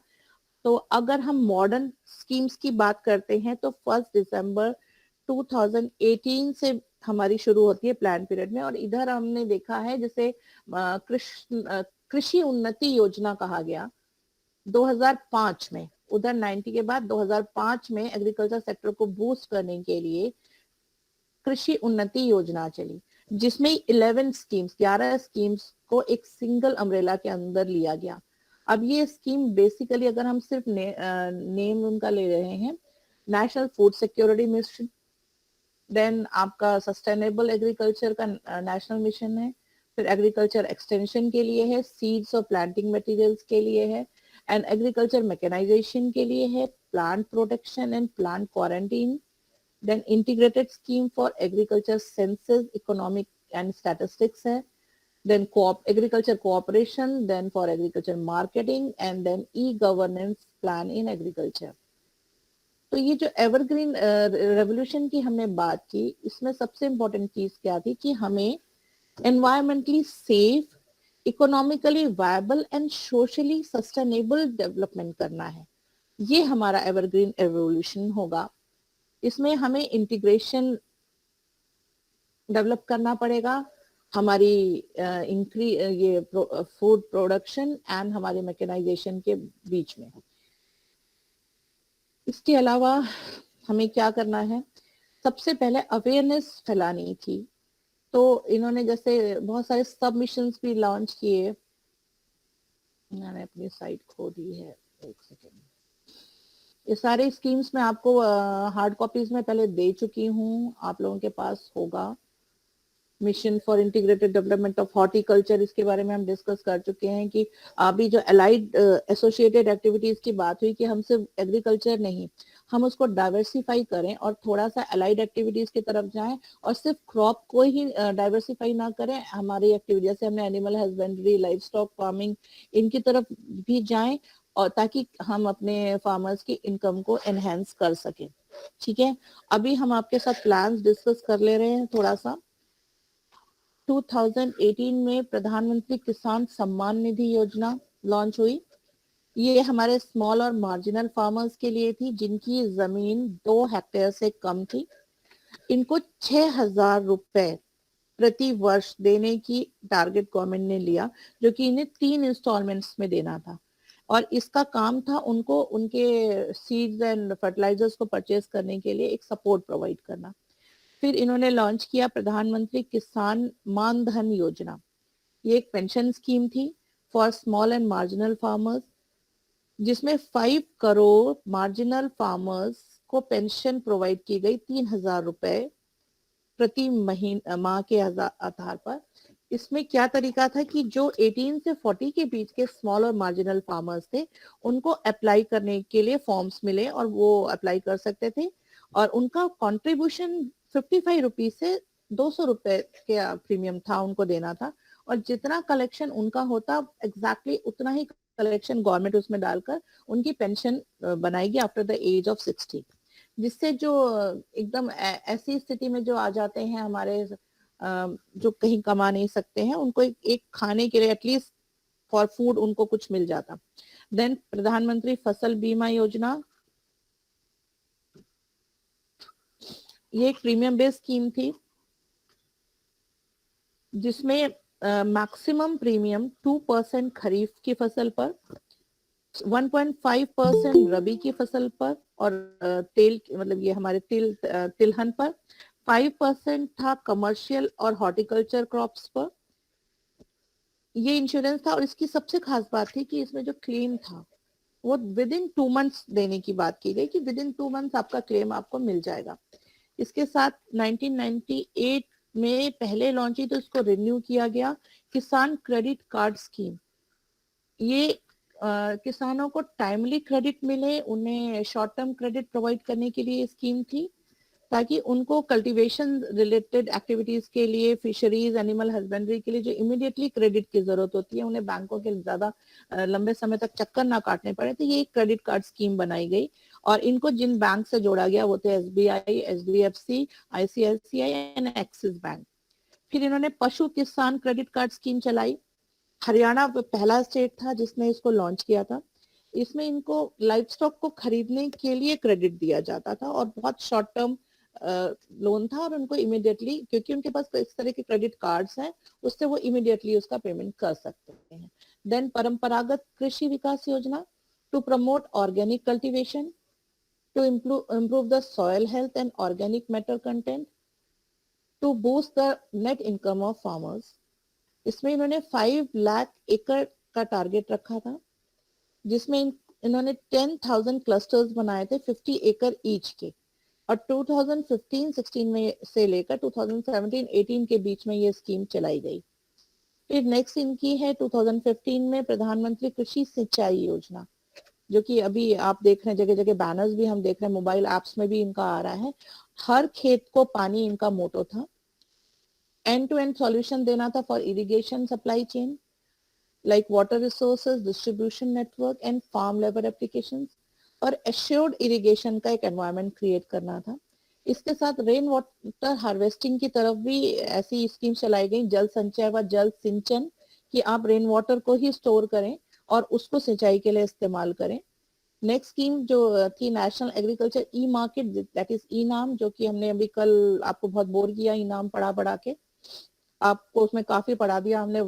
तो अगर हम मॉडर्न स्कीम्स की बात करते हैं तो 1 दिसंबर 2018 से हमारी शुरू होती है प्लान पीरियड में, और इधर हमने देखा है जैसे कृषि उन्नति योजना कहा गया 2005 में, उधर 90 के बाद 2005 में एग्रीकल्चर सेक्टर को बूस्ट करने के लिए कृषि उन्नति योजना चली, जिसमें 11 स्कीम्स को एक सिंगल अम्ब्रेला के अंदर लिया गया। अब ये स्कीम बेसिकली अगर हम सिर्फ नेम उनका ले रहे हैं, national food security mission, then आपका सस्टेनेबल एग्रीकल्चर का नेशनल मिशन है, फिर एग्रीकल्चर एक्सटेंशन के लिए है, सीड्स और प्लांटिंग मटेरियल्स के लिए है, एंड एग्रीकल्चर मैकेनाइजेशन के लिए है, plant protection and plant quarantine, then integrated scheme for agriculture census economic and statistics है, then agriculture cooperation, then for agriculture marketing, and then e-governance plan in agriculture. तो ये जो एवरग्रीन रेवोल्यूशन की हमने बात की, इसमें सबसे इम्पोर्टेंट चीज क्या थी कि हमें environmentally safe, economically viable and socially sustainable development करना है। ये हमारा एवरग्रीन रेवोल्यूशन होगा। इसमें हमें इंटीग्रेशन डेवलप करना पड़ेगा, हमारी ये फूड प्रोडक्शन एंड हमारे मैकेनाइजेशन के बीच में। इसके अलावा हमें क्या करना है, सबसे पहले अवेयरनेस फैलानी थी। तो इन्होंने जैसे बहुत सारे सब मिशंस भी लॉन्च किए। मैंने अपनी साइट खो दी है, एक सेकेंड। ये सारे स्कीम्स मैं आपको हार्ड कॉपीज में पहले दे चुकी हूँ, आप लोगों के पास होगा। Mission for integrated development of horticulture, इसके बारे में हम डिस्कस कर चुके हैं कि अभी जो अलाइड एसोसिएटेड एक्टिविटीज की बात हुई कि हम सिर्फ एग्रीकल्चर नहीं, हम उसको डाइवर्सिफाई करें और थोड़ा सा अलाइड एक्टिविटीज की तरफ जाएं, और सिर्फ क्रॉप को ही डाइवर्सिफाई ना करें, हमारी एक्टिविटी जैसे हमने animal husbandry, live stock farming, इनकी तरफ भी जाएं, और ताकि हम अपने फार्मर्स की इनकम को एनहेंस कर सकें। ठीक है, अभी हम आपके साथ प्लान्स डिस्कस कर ले रहे हैं थोड़ा सा। 2018 में प्रधानमंत्री किसान सम्मान निधि योजना लॉन्च हुई। ये हमारे स्मॉल और मार्जिनल फार्मर्स के लिए थी जिनकी जमीन 2 हेक्टेयर से कम थी। इनको 6,000 रुपए प्रति वर्ष देने की टारगेट गवर्नमेंट ने लिया, जो कि इन्हें 3 इंस्टॉलमेंट्स में देना था। और इसका काम था उनको उनके सीड्स एंड फर्टिलाइजर्स को परचेज करने के लिए एक सपोर्ट प्रोवाइड करना। फिर इन्होंने लॉन्च किया प्रधानमंत्री किसान मान धन योजना। ये एक पेंशन स्कीम थी for small and marginal farmers, जिसमें 5 करोड़ मार्जिनल फार्मर्स को पेंशन प्रोवाइड की गई 3,000 रुपए प्रति माह के आधार पर। इसमें क्या तरीका था कि जो 18 से 40 के बीच के स्मॉल और मार्जिनल फार्मर्स थे, उनको अप्लाई करने के लिए फॉर्म्स मिले और वो अप्लाई कर सकते थे, और उनका कंट्रीब्यूशन 55 रुपीज से 200 रुपए के प्रीमियम था, उनको देना था। और जितना कलेक्शन उनका होता एग्जैक्टली उतना ही कलेक्शन गवर्नमेंट उसमें डालकर उनकी पेंशन बनाएगी आफ्टर द एज ऑफ 60। जिससे जो एकदम ऐसी स्थिति में जो आ जाते हैं हमारे जो कहीं कमा नहीं सकते हैं, उनको एक खाने के लिए एटलीस्ट फॉर फूड उनको कुछ मिल जाता। देन प्रधानमंत्री फसल बीमा योजना, ये एक प्रीमियम बेस्ड स्कीम थी जिसमें मैक्सिमम प्रीमियम 2% खरीफ की फसल पर, 1.5% रबी की फसल पर, और तेल मतलब ये हमारे तिलहन पर 5% था कमर्शियल और हॉर्टिकल्चर क्रॉप्स पर। ये इंश्योरेंस था, और इसकी सबसे खास बात थी कि इसमें जो क्लेम था वो विद इन 2 मंथ्स देने की बात की गई कि विद इन 2 मंथ्स आपका क्लेम आपको मिल जाएगा। इसके साथ 1998 में पहले लॉन्च हुई तो इसको रिन्यू किया गया, किसान क्रेडिट कार्ड स्कीम। ये किसानों को टाइमली क्रेडिट मिले, उन्हें शॉर्ट टर्म क्रेडिट प्रोवाइड करने के लिए स्कीम थी। ताकि उनको कल्टीवेशन रिलेटेड एक्टिविटीज के लिए, फिशरीज, एनिमल हस्बेंड्री के लिए जो इमीडिएटली क्रेडिट की जरूरत होती है, उन्हें बैंकों के ज्यादा लंबे समय तक चक्कर ना काटने पड़े, तो ये एक क्रेडिट कार्ड स्कीम बनाई गई। और इनको जिन बैंक से जोड़ा गया वो थे SBI, HDFC, ICICI and axis bank. फिर इन्होंने पशु किसान क्रेडिट कार्ड स्कीम चलाई। हरियाणा पहला स्टेट था जिसने इसको लॉन्च किया था। इसमें इनको लाइफ स्टॉक को खरीदने के लिए क्रेडिट दिया जाता था और बहुत शॉर्ट टर्म लोन था, और उनको इमीडिएटली, क्योंकि उनके पास इस तरह के क्रेडिट कार्ड्स हैं, उससे वो इमीडिएटली उसका पेमेंट कर सकते हैं। देन परंपरागत Krishi Vikas Yojana to promote organic cultivation, to improve the soil health and organic matter content, to boost the net income of farmers। इसमें इन्होंने 5 लाख एकड़ का टारगेट रखा था, जिसमें इन्होंने 10,000 क्लस्टर्स बनाए थे 50 एकड़ ईच के, और 2015-16 में से लेकर 2017-18 के बीच में ये स्कीम चलाई गई। फिर नेक्स्ट इनकी है 2015 में प्रधानमंत्री कृषि सिंचाई योजना, जो कि अभी आप देख रहे हैं जगह जगह बैनर्स भी हम देख रहे हैं, मोबाइल एप्स में भी इनका आ रहा है। हर खेत को पानी इनका मोटो था। एंड टू एंड सॉल्यूशन देना था for irrigation supply chain, like water resources, distribution network and farm labour applications, और एश्योर्ड इरिगेशन का एक एनवायरनमेंट क्रिएट करना था। इसके साथ रेन वाटर हार्वेस्टिंग की तरफ भी ऐसी स्कीम चलाई गई, जल संचय व जल सिंचन, कि आप रेन वाटर को ही स्टोर करें और उसको सिंचाई के लिए इस्तेमाल करें। नेक्स्ट स्कीम जो थी national agriculture e market, that is e NAM, जो कि हमने अभी कल आपको बहुत बोर किया ई नाम पढ़ा के, आपको उसमें काफी पढ़ा दिया हमने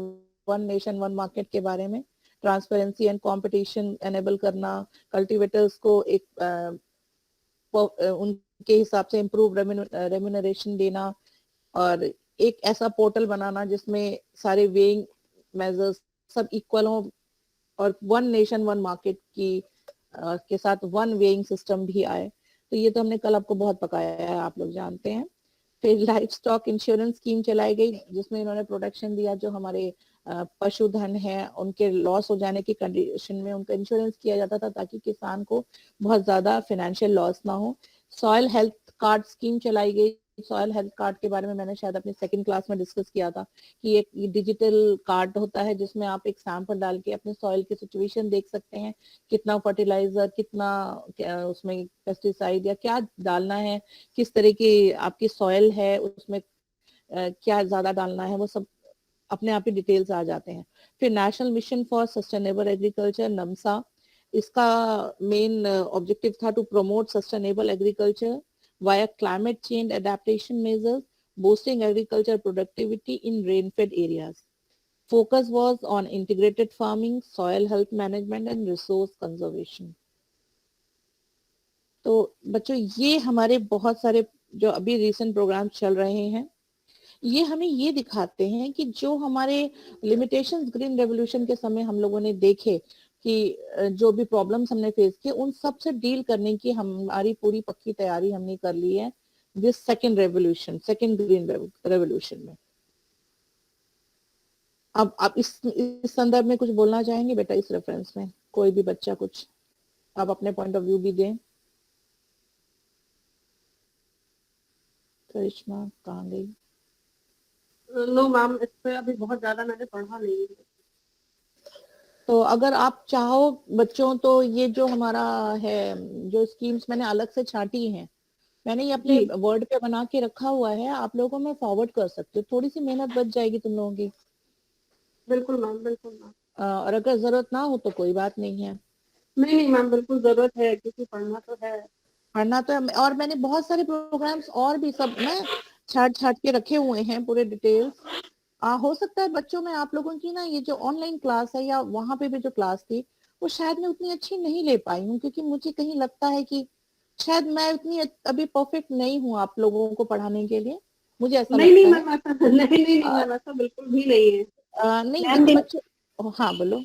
वन नेशन वन मार्केट के बारे में। ट्रांसपेरेंसी एंड कंपटीशन एनेबल करना, कल्टीवेटर्स को एक उनके हिसाब से इम्प्रूव रेम्यूनरेशन देना, और एक ऐसा पोर्टल बनाना जिसमें सारे वेइंग मेजर्स सब इक्वल हो, और वन नेशन वन मार्केट की के साथ वन वेइंग सिस्टम भी आए। तो ये तो हमने कल आपको बहुत पकाया है, आप लोग जानते हैं। फिर लाइफ स्टॉक इंश्योरेंस स्कीम चलाई गई, जिसमें इन्होंने प्रोटेक्शन दिया, जो हमारे पशुधन है उनके लॉस हो जाने की कंडीशन में उनका इंश्योरेंस किया जाता था, ताकि किसान को बहुत ज्यादा फाइनेंशियल लॉस ना हो। सॉइल हेल्थ कार्ड स्कीम चलाई गई। सॉइल हेल्थ कार्ड के बारे में मैंने शायद अपनी सेकंड क्लास में डिस्कस किया था, कि एक डिजिटल कार्ड होता है जिसमें आप एक सैंपल डाल के अपने सॉइल की सिचुएशन देख सकते हैं, कितना फर्टिलाइजर, कितना उसमें पेस्टिसाइड या क्या डालना है, किस तरह की आपकी सॉइल है, उसमें क्या ज्यादा डालना है, वो सब अपने आप ही डिटेल्स आ जाते हैं। फिर national mission for sustainable agriculture NMSA, इसका मेन ऑब्जेक्टिव था to promote sustainable agriculture via climate change adaptation measures, boosting agriculture productivity in rain-fed areas. Focus was on integrated farming, soil health management and resource conservation. तो बच्चों, ये हमारे बहुत सारे जो अभी रिसेंट प्रोग्राम चल रहे हैं, ये हमें ये दिखाते हैं कि जो हमारे लिमिटेशंस ग्रीन रेवोल्यूशन के समय हम लोगों ने देखे, कि जो भी प्रॉब्लम्स हमने फेस किए, उन सब से डील करने की हमारी पूरी पक्की तैयारी हमने कर ली है this second revolution, second green revolution में। अब आप इस संदर्भ में कुछ बोलना चाहेंगे बेटा? इस रेफरेंस में कोई भी बच्चा कुछ आप अपने पॉइंट ऑफ व्यू भी दें। करिश्मा कहाँ गई? नो मैम, इस पे अभी बहुत ज्यादा मैंने पढ़ा नहीं है। तो अगर आप चाहो बच्चों, तो ये जो हमारा है, जो स्कीम्स मैंने अलग से छांटी हैं, मैंने ये अपने वर्ड पे बना के रखा हुआ है, आप लोगों को मैं फॉरवर्ड कर सकती हूँ, थोड़ी सी मेहनत बच जाएगी तुम लोगों की। बिल्कुल मैम, बिल्कुल मैम। और अगर जरूरत ना हो तो कोई बात नहीं है। नहीं मैम, बिल्कुल जरूरत है, क्योंकि पढ़ना तो है। पढ़ना तो है, और मैंने बहुत सारे प्रोग्राम्स और भी सब मैं छाट के रखे हुए हैं पूरे डिटेल्स। हो सकता है बच्चों में आप लोगों की ना ये जो ऑनलाइन क्लास है या वहां पे भी जो क्लास थी, वो शायद मैं उतनी अच्छी नहीं ले पाई हूँ, क्योंकि मुझे कहीं लगता है कि शायद मैं उतनी अभी परफेक्ट नहीं हूँ आप लोगों को पढ़ाने के लिए, मुझे ऐसा नहीं लगता मैम, ऐसा नहीं मैम, ऐसा बिल्कुल भी नहीं है। नहीं देखो बच्चों, हाँ बोलो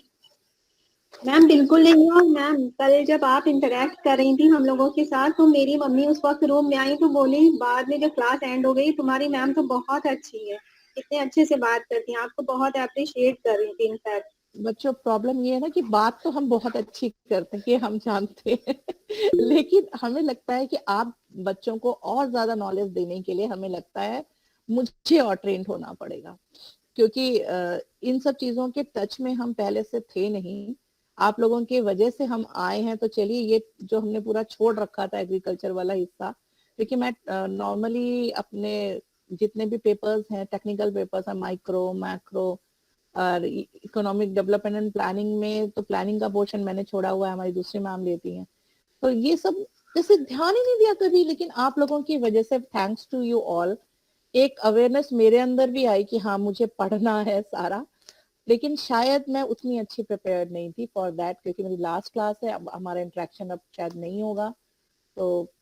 मैम। बिल्कुल नहीं हुआ मैम। कल जब आप इंटरेक्ट कर रही थी हम लोगों के साथ, तो मेरी मम्मी उस वक्त रूम में आई तो बोली, बाद में जब क्लास एंड हो गई, तुम्हारी मैम तो बहुत अच्छी है, कितने अच्छे से बात करती हैं, आपको बहुत अप्रिशिएट कर रही थी इनफैक्ट। बच्चों प्रॉब्लम ये है ना कि बात तो हम बहुत अच्छी करते हैं, ये हम जानते हैं लेकिन हमें लगता है कि आप बच्चों को और ज्यादा नॉलेज देने के लिए हमें लगता है मुझे और ट्रेंड होना पड़ेगा, क्योंकि इन सब चीजों के टच में हम पहले से थे नहीं। आप लोगों की वजह से हम आए हैं, तो चलिए ये जो हमने पूरा छोड़ रखा था एग्रीकल्चर वाला हिस्सा, क्योंकि मैं नॉर्मली अपने जितने भी पेपर्स हैं, टेक्निकल पेपर्स हैं, माइक्रो मैक्रो और इकोनॉमिक डेवलपमेंट एंड प्लानिंग में, तो प्लानिंग का पोर्शन मैंने छोड़ा हुआ है, हमारी दूसरी मैम लेती हैं, तो ये सब जैसे ध्यान ही नहीं दिया कभी। लेकिन आप लोगों की वजह से, थैंक्स टू यू ऑल, एक अवेयरनेस मेरे अंदर भी आई कि हाँ मुझे पढ़ना है सारा। लेकिन शायद मैं उतनी अच्छी प्रिपेयर्ड नहीं थी फॉर दैट, क्योंकि मेरी लास्ट क्लास है, अब हमारा इंटरेक्शन अब शायद नहीं होगा, तो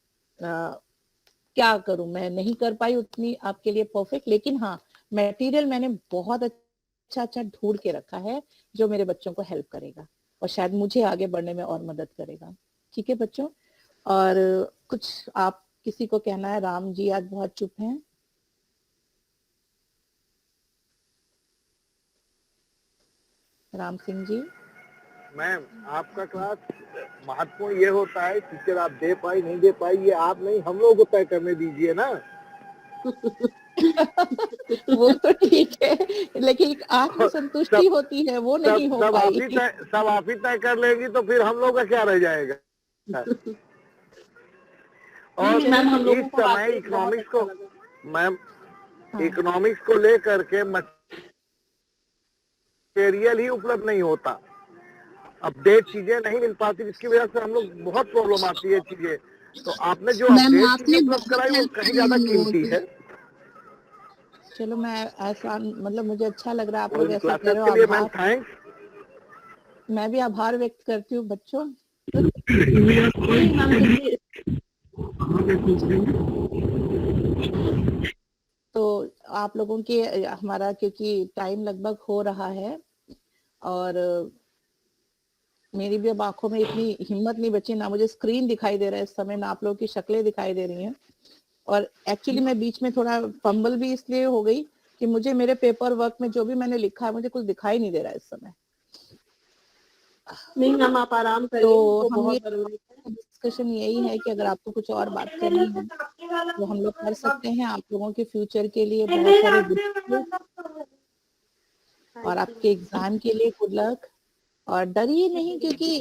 क्या करूं, मैं नहीं कर पाई उतनी आपके लिए परफेक्ट। लेकिन हाँ, मटेरियल मैंने बहुत अच्छा अच्छा ढूंढ के रखा है जो मेरे बच्चों को हेल्प करेगा और शायद मुझे आगे बढ़ने में और मदद करेगा। ठीक है बच्चों, और कुछ आप किसी को कहना है? राम जी आज बहुत चुप हैं। राम सिंह जी। मैम आपका क्लास महत्वपूर्ण ये होता है, टीचर आप दे पाई नहीं दे पाई ये आप नहीं, हम लोग को तय करने दीजिए ना। वो तो ठीक है, लेकिन एक आत्मसंतुष्टि होती है, वो नहीं हो पाई। सब आप ही तय कर लेगी तो फिर हम लोग का क्या रह जाएगा। और मैम हम लोगों इस को समय इकोनॉमिक्स को, मैम इकोनॉमिक्स को लेकर के मटेरियल ही उपलब्ध नहीं होता, अपडेट चीजें नहीं मिल पाती, जिसकी वजह से हम लोग बहुत प्रॉब्लम आती है चीजें। तो आपने जो अपडेट चीजें उपलब्ध कराई वो कहीं ज्यादा कीमती है। चलो, मैं ऐसा मतलब मुझे अच्छा लग रहा है आप और लोग इन ऐसा कह क्लासेस रहे हो। के लिए मैम आभार, थैंक्स। मैं भी आभार व्यक्त करती हूँ बच्चों। तो आप लोगों के हमारा, क्योंकि टाइम लगभग हो रहा है और मेरी भी अब आंखों में इतनी हिम्मत नहीं बची, ना मुझे स्क्रीन दिखाई दे रहा है इस समय, ना आप लोगों की शक्लें दिखाई दे रही हैं। और एक्चुअली मैं बीच में थोड़ा फंबल भी इसलिए हो गई कि मुझे मेरे पेपर वर्क में जो भी मैंने लिखा है मुझे कुछ दिखाई नहीं दे रहा है इस समय। नहीं मैम आप आराम करिए, तो वो हम बहुत ये जरूरी है। डिस्कशन यही है कि अगर आपको कुछ और बात करनी है तो हम लोग कर सकते हैं। आप लोगों के फ्यूचर के लिए बहुत सारे गुड और आपके एग्जाम के लिए गुड लक। और डरिए नहीं, क्योंकि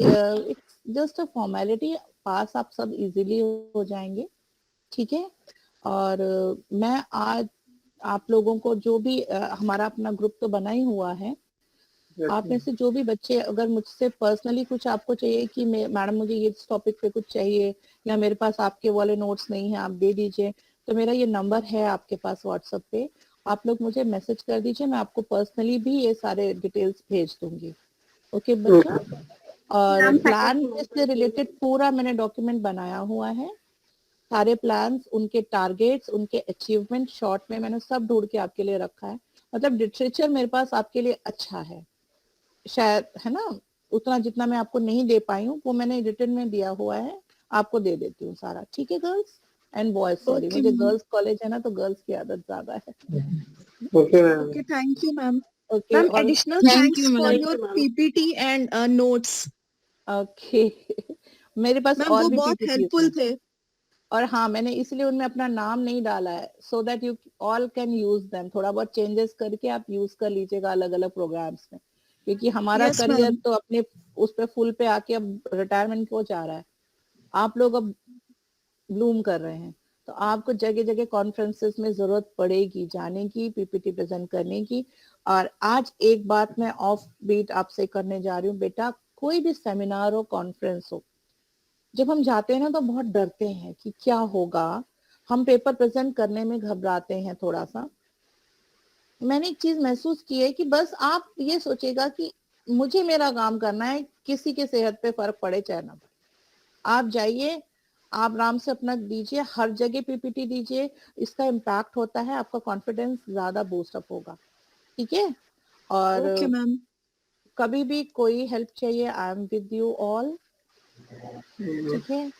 इट्स जस्ट अ फॉर्मेलिटी, पास आप सब इजीली हो जाएंगे। ठीक है, और मैं आज आप लोगों को जो भी हमारा अपना ग्रुप तो बना ही हुआ है, आप में से जो भी बच्चे अगर मुझसे पर्सनली कुछ आपको चाहिए कि मैडम मुझे ये टॉपिक पे कुछ चाहिए या मेरे पास आपके वाले नोट्स नहीं है, आप दे दीजिए, तो मेरा ये नंबर है आपके पास व्हाट्सएप पे, आप लोग मुझे मैसेज कर दीजिए, मैं आपको पर्सनली भी ये सारे डिटेल्स भेज दूंगी। ओके बच्चों, और प्लान से रिलेटेड पूरा मैंने डॉक्यूमेंट बनाया हुआ है, सारे प्लान्स, उनके टारगेट्स, उनके अचीवमेंट शॉर्ट में मैंने सब ढूंढ के आपके लिए रखा है। मतलब लिटरेचर मेरे पास आपके लिए अच्छा है, शायद, है ना, उतना जितना मैं आपको नहीं दे पाई हूँ वो मैंने रिटर्न में दिया हुआ है, आपको दे देती हूँ सारा। ठीक है गर्ल्स एंड बॉयज, सॉरी मुझे गर्ल्स कॉलेज है ना तो गर्ल्स की आदत ज्यादा है। Okay, thank you, ma'am. Okay, Ma'am, और additional Thank you, thanks for ma'am. your PPT and notes. Okay मेरे पास मैम और वो भी बहुत पीपीटी हेल्पफुल थे। और हाँ, मैंने इसलिए उनमें अपना नाम नहीं डाला है, so that you all can use them, थोड़ा बहुत चेंजेस करके आप यूज कर लीजिएगा अलग अलग प्रोग्राम्स में, क्योंकि हमारा Yes, करियर ma'am. तो अपने उस पे फुल पे आके अब रिटायरमेंट को जा रहा है, आप लोग अब ब्लूम कर रहे हैं, तो आपको जगह जगह कॉन्फ्रेंसेस में जरूरत पड़ेगी जाने की, पीपीटी प्रेजेंट करने की। और आज एक बात मैं ऑफ बीट आपसे करने जा रही हूँ बेटा, कोई भी सेमिनार हो, कॉन्फ्रेंस हो, जब हम जाते हैं ना तो बहुत डरते हैं कि क्या होगा, हम पेपर प्रेजेंट करने में घबराते हैं थोड़ा सा। मैंने एक चीज महसूस की है कि बस आप ये सोचेगा कि मुझे मेरा काम करना है, किसी के सेहत पे फर्क पड़े चाहे ना पड़े, आप जाइए, आप आराम से अपना दीजिए, हर जगह पीपीटी दीजिए, इसका इम्पैक्ट होता है, आपका कॉन्फिडेंस ज्यादा बूस्ट अप होगा। ठीक है, और Okay, ma'am. कभी भी कोई हेल्प चाहिए, I am with you all. ठीक है,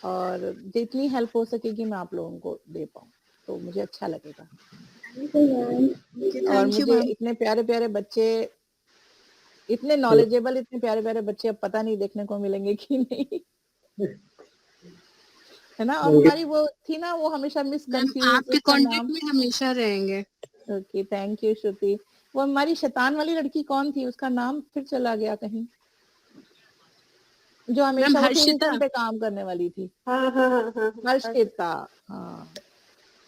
और जितनी हेल्प हो सकेगी मैं आप लोगों को दे पाऊँ तो मुझे अच्छा लगेगा। Okay, और thank you, मुझे ma'am. इतने प्यारे प्यारे बच्चे इतने नॉलेजेबल, इतने प्यारे प्यारे बच्चे अब पता नहीं देखने को मिलेंगे कि नहीं, है ना। और हमारी वो थी ना, वो हमेशा मैम मिसकंफ्यूज, आपके उसका कांटेक्ट नाम, में हमेशा रहेंगे। ओके थैंक यू श्रुति। वो हमारी शैतान वाली लड़की कौन थी, उसका नाम फिर चला गया कहीं, जो मैम हमेशा वो हर्षिता। ट्यूशन पे काम करने वाली थी, हाँ हाँ हाँ हाँ हाँ। हर्षिता। हाँ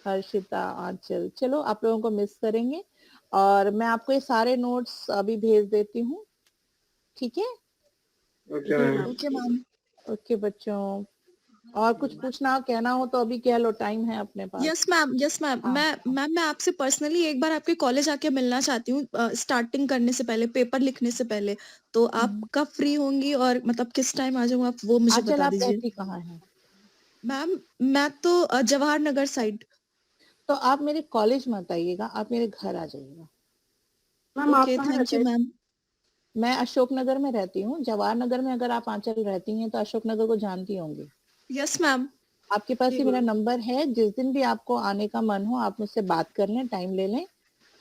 हर्षिता आंचल। चलो आप लोगों को मिस करेंगे, और मैं आपको ये सारे नोट्स अभी भेज देती हूँ, ठीक है। Okay ma'am. Okay ma'am. Okay बच्चों, और कुछ पूछना कहना हो तो अभी कह लो, टाइम है अपने पास। Yes ma'am, yes ma'am. हाँ। मैं आपसे पर्सनली एक बार आपके कॉलेज आके मिलना चाहती हूँ, स्टार्टिंग करने से पहले, पेपर लिखने से पहले। तो आप कब फ्री होंगी और मतलब किस टाइम आ जाऊँ, आप वो मुझे आंचल बता आप दीजिए। रहती कहाँ हैं? मैम मैं तो जवाहर नगर साइड। तो आप मेरे कॉलेज मत आइएगा, आप मेरे घर आ जाइएगा। मैम आप ओके कहाँ थैंक रहते यू हैं? मैम। मैं अशोक नगर में रहती हूँ। जवाहर नगर में अगर आप आंचल रहती हैं तो अशोक नगर को जानती होंगी। Yes ma'am. आपके पास जी ही मेरा मैम। नंबर है, जिस दिन भी आपको आने का मन हो आप मुझसे बात कर लें, टाइम ले लें,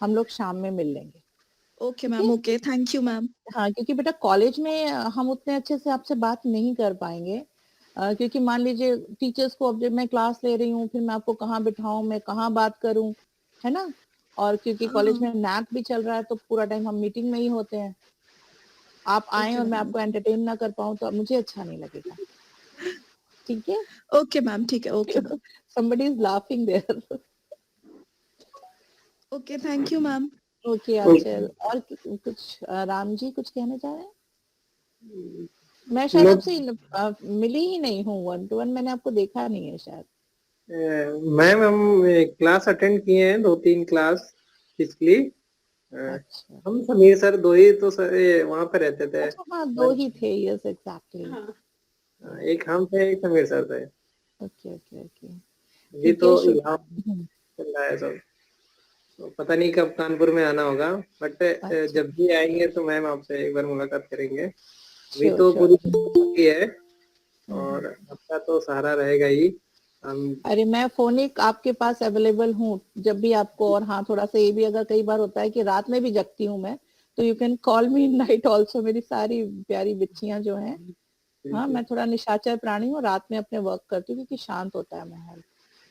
हम लोग शाम में मिल लेंगे, ओके ठीक मैम। है। Okay thank you ma'am. हाँ क्योंकि बेटा कॉलेज में हम उतने अच्छे से आपसे बात नहीं कर पाएंगे, क्योंकि मान लीजिए टीचर्स को, अब जब मैं क्लास ले रही हूँ फिर मैं आपको कहाँ बिठाऊं, मैं कहाँ बात करूं, है ना। और क्योंकि कॉलेज में नैक भी चल रहा है तो पूरा टाइम हम मीटिंग में ही होते हैं। आप आए ओके और मैं मैम। आपको एंटरटेन ना कर पाऊं तो मुझे अच्छा नहीं लगेगा, ठीक है। ओके मैम, ठीक है। Okay ma'am. somebody is laughing there. Okay thank you ma'am. Okay Anchal, और कुछ राम जी कुछ कहना चाह रहे हैं? मैं शायद आपसे मिली ही नहीं हूँ 1-to-1, मैंने आपको देखा नहीं है शायद। मैम हम क्लास अटेंड किए हैं, 2-3 क्लास पिछली। अच्छा हम समीर सर दो ही तो सर वहाँ पे रहते थे। अच्छा, हाँ 2 ही थे, यस एग्जैक्टली। हाँ। एक हम थे, एक समीर सर थे। ओके ओके ओके, ये ठीक तो है यहाँ चल रहा है सब, तो पता नहीं कब कानपुर में आना होगा, बट अच्छा जब भी आएंगे तो मैम आपसे एक बार मुलाकात करेंगे। अभी श्योर तो श्योर। पूरी बाकी है, और आपका तो सहारा रहेगा ही। हम अरे मैं फोनिक आपके पास अवेलेबल हूँ जब भी आपको, और हाँ थोड़ा सा ये भी, अगर कई बार होता है कि रात में भी जगती हूँ मैं, तो you can call me in night also. मेरी सारी प्यारी बच्चियां जो हैं, हाँ मैं थोड़ा निशाचर प्राणी हूँ, रात में अपने वर्क करती हूँ क्योंकि शांत होता है माहौल।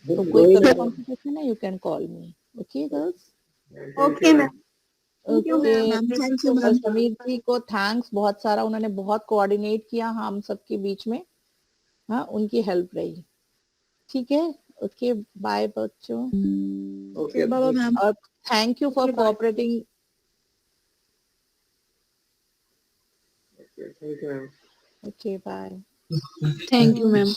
तो कोई वही कभी मैम। कॉम्प्लिकेशन है, you can call me, okay girls. Thank you ma'am. Thank you okay. Ma'am. Thank you और मैम। समीर जी को थैंक्स बहुत सारा, उन्होंने बहुत कोऑर्डिनेट किया हम सबके बीच में, हाँ उनकी हेल्प रही, ठीक है। ओके बाय बच्चों, ओके बाय मैम। और thank you for Okay, bye. Cooperating. Thank you ma'am. Okay bye. Thank you ma'am.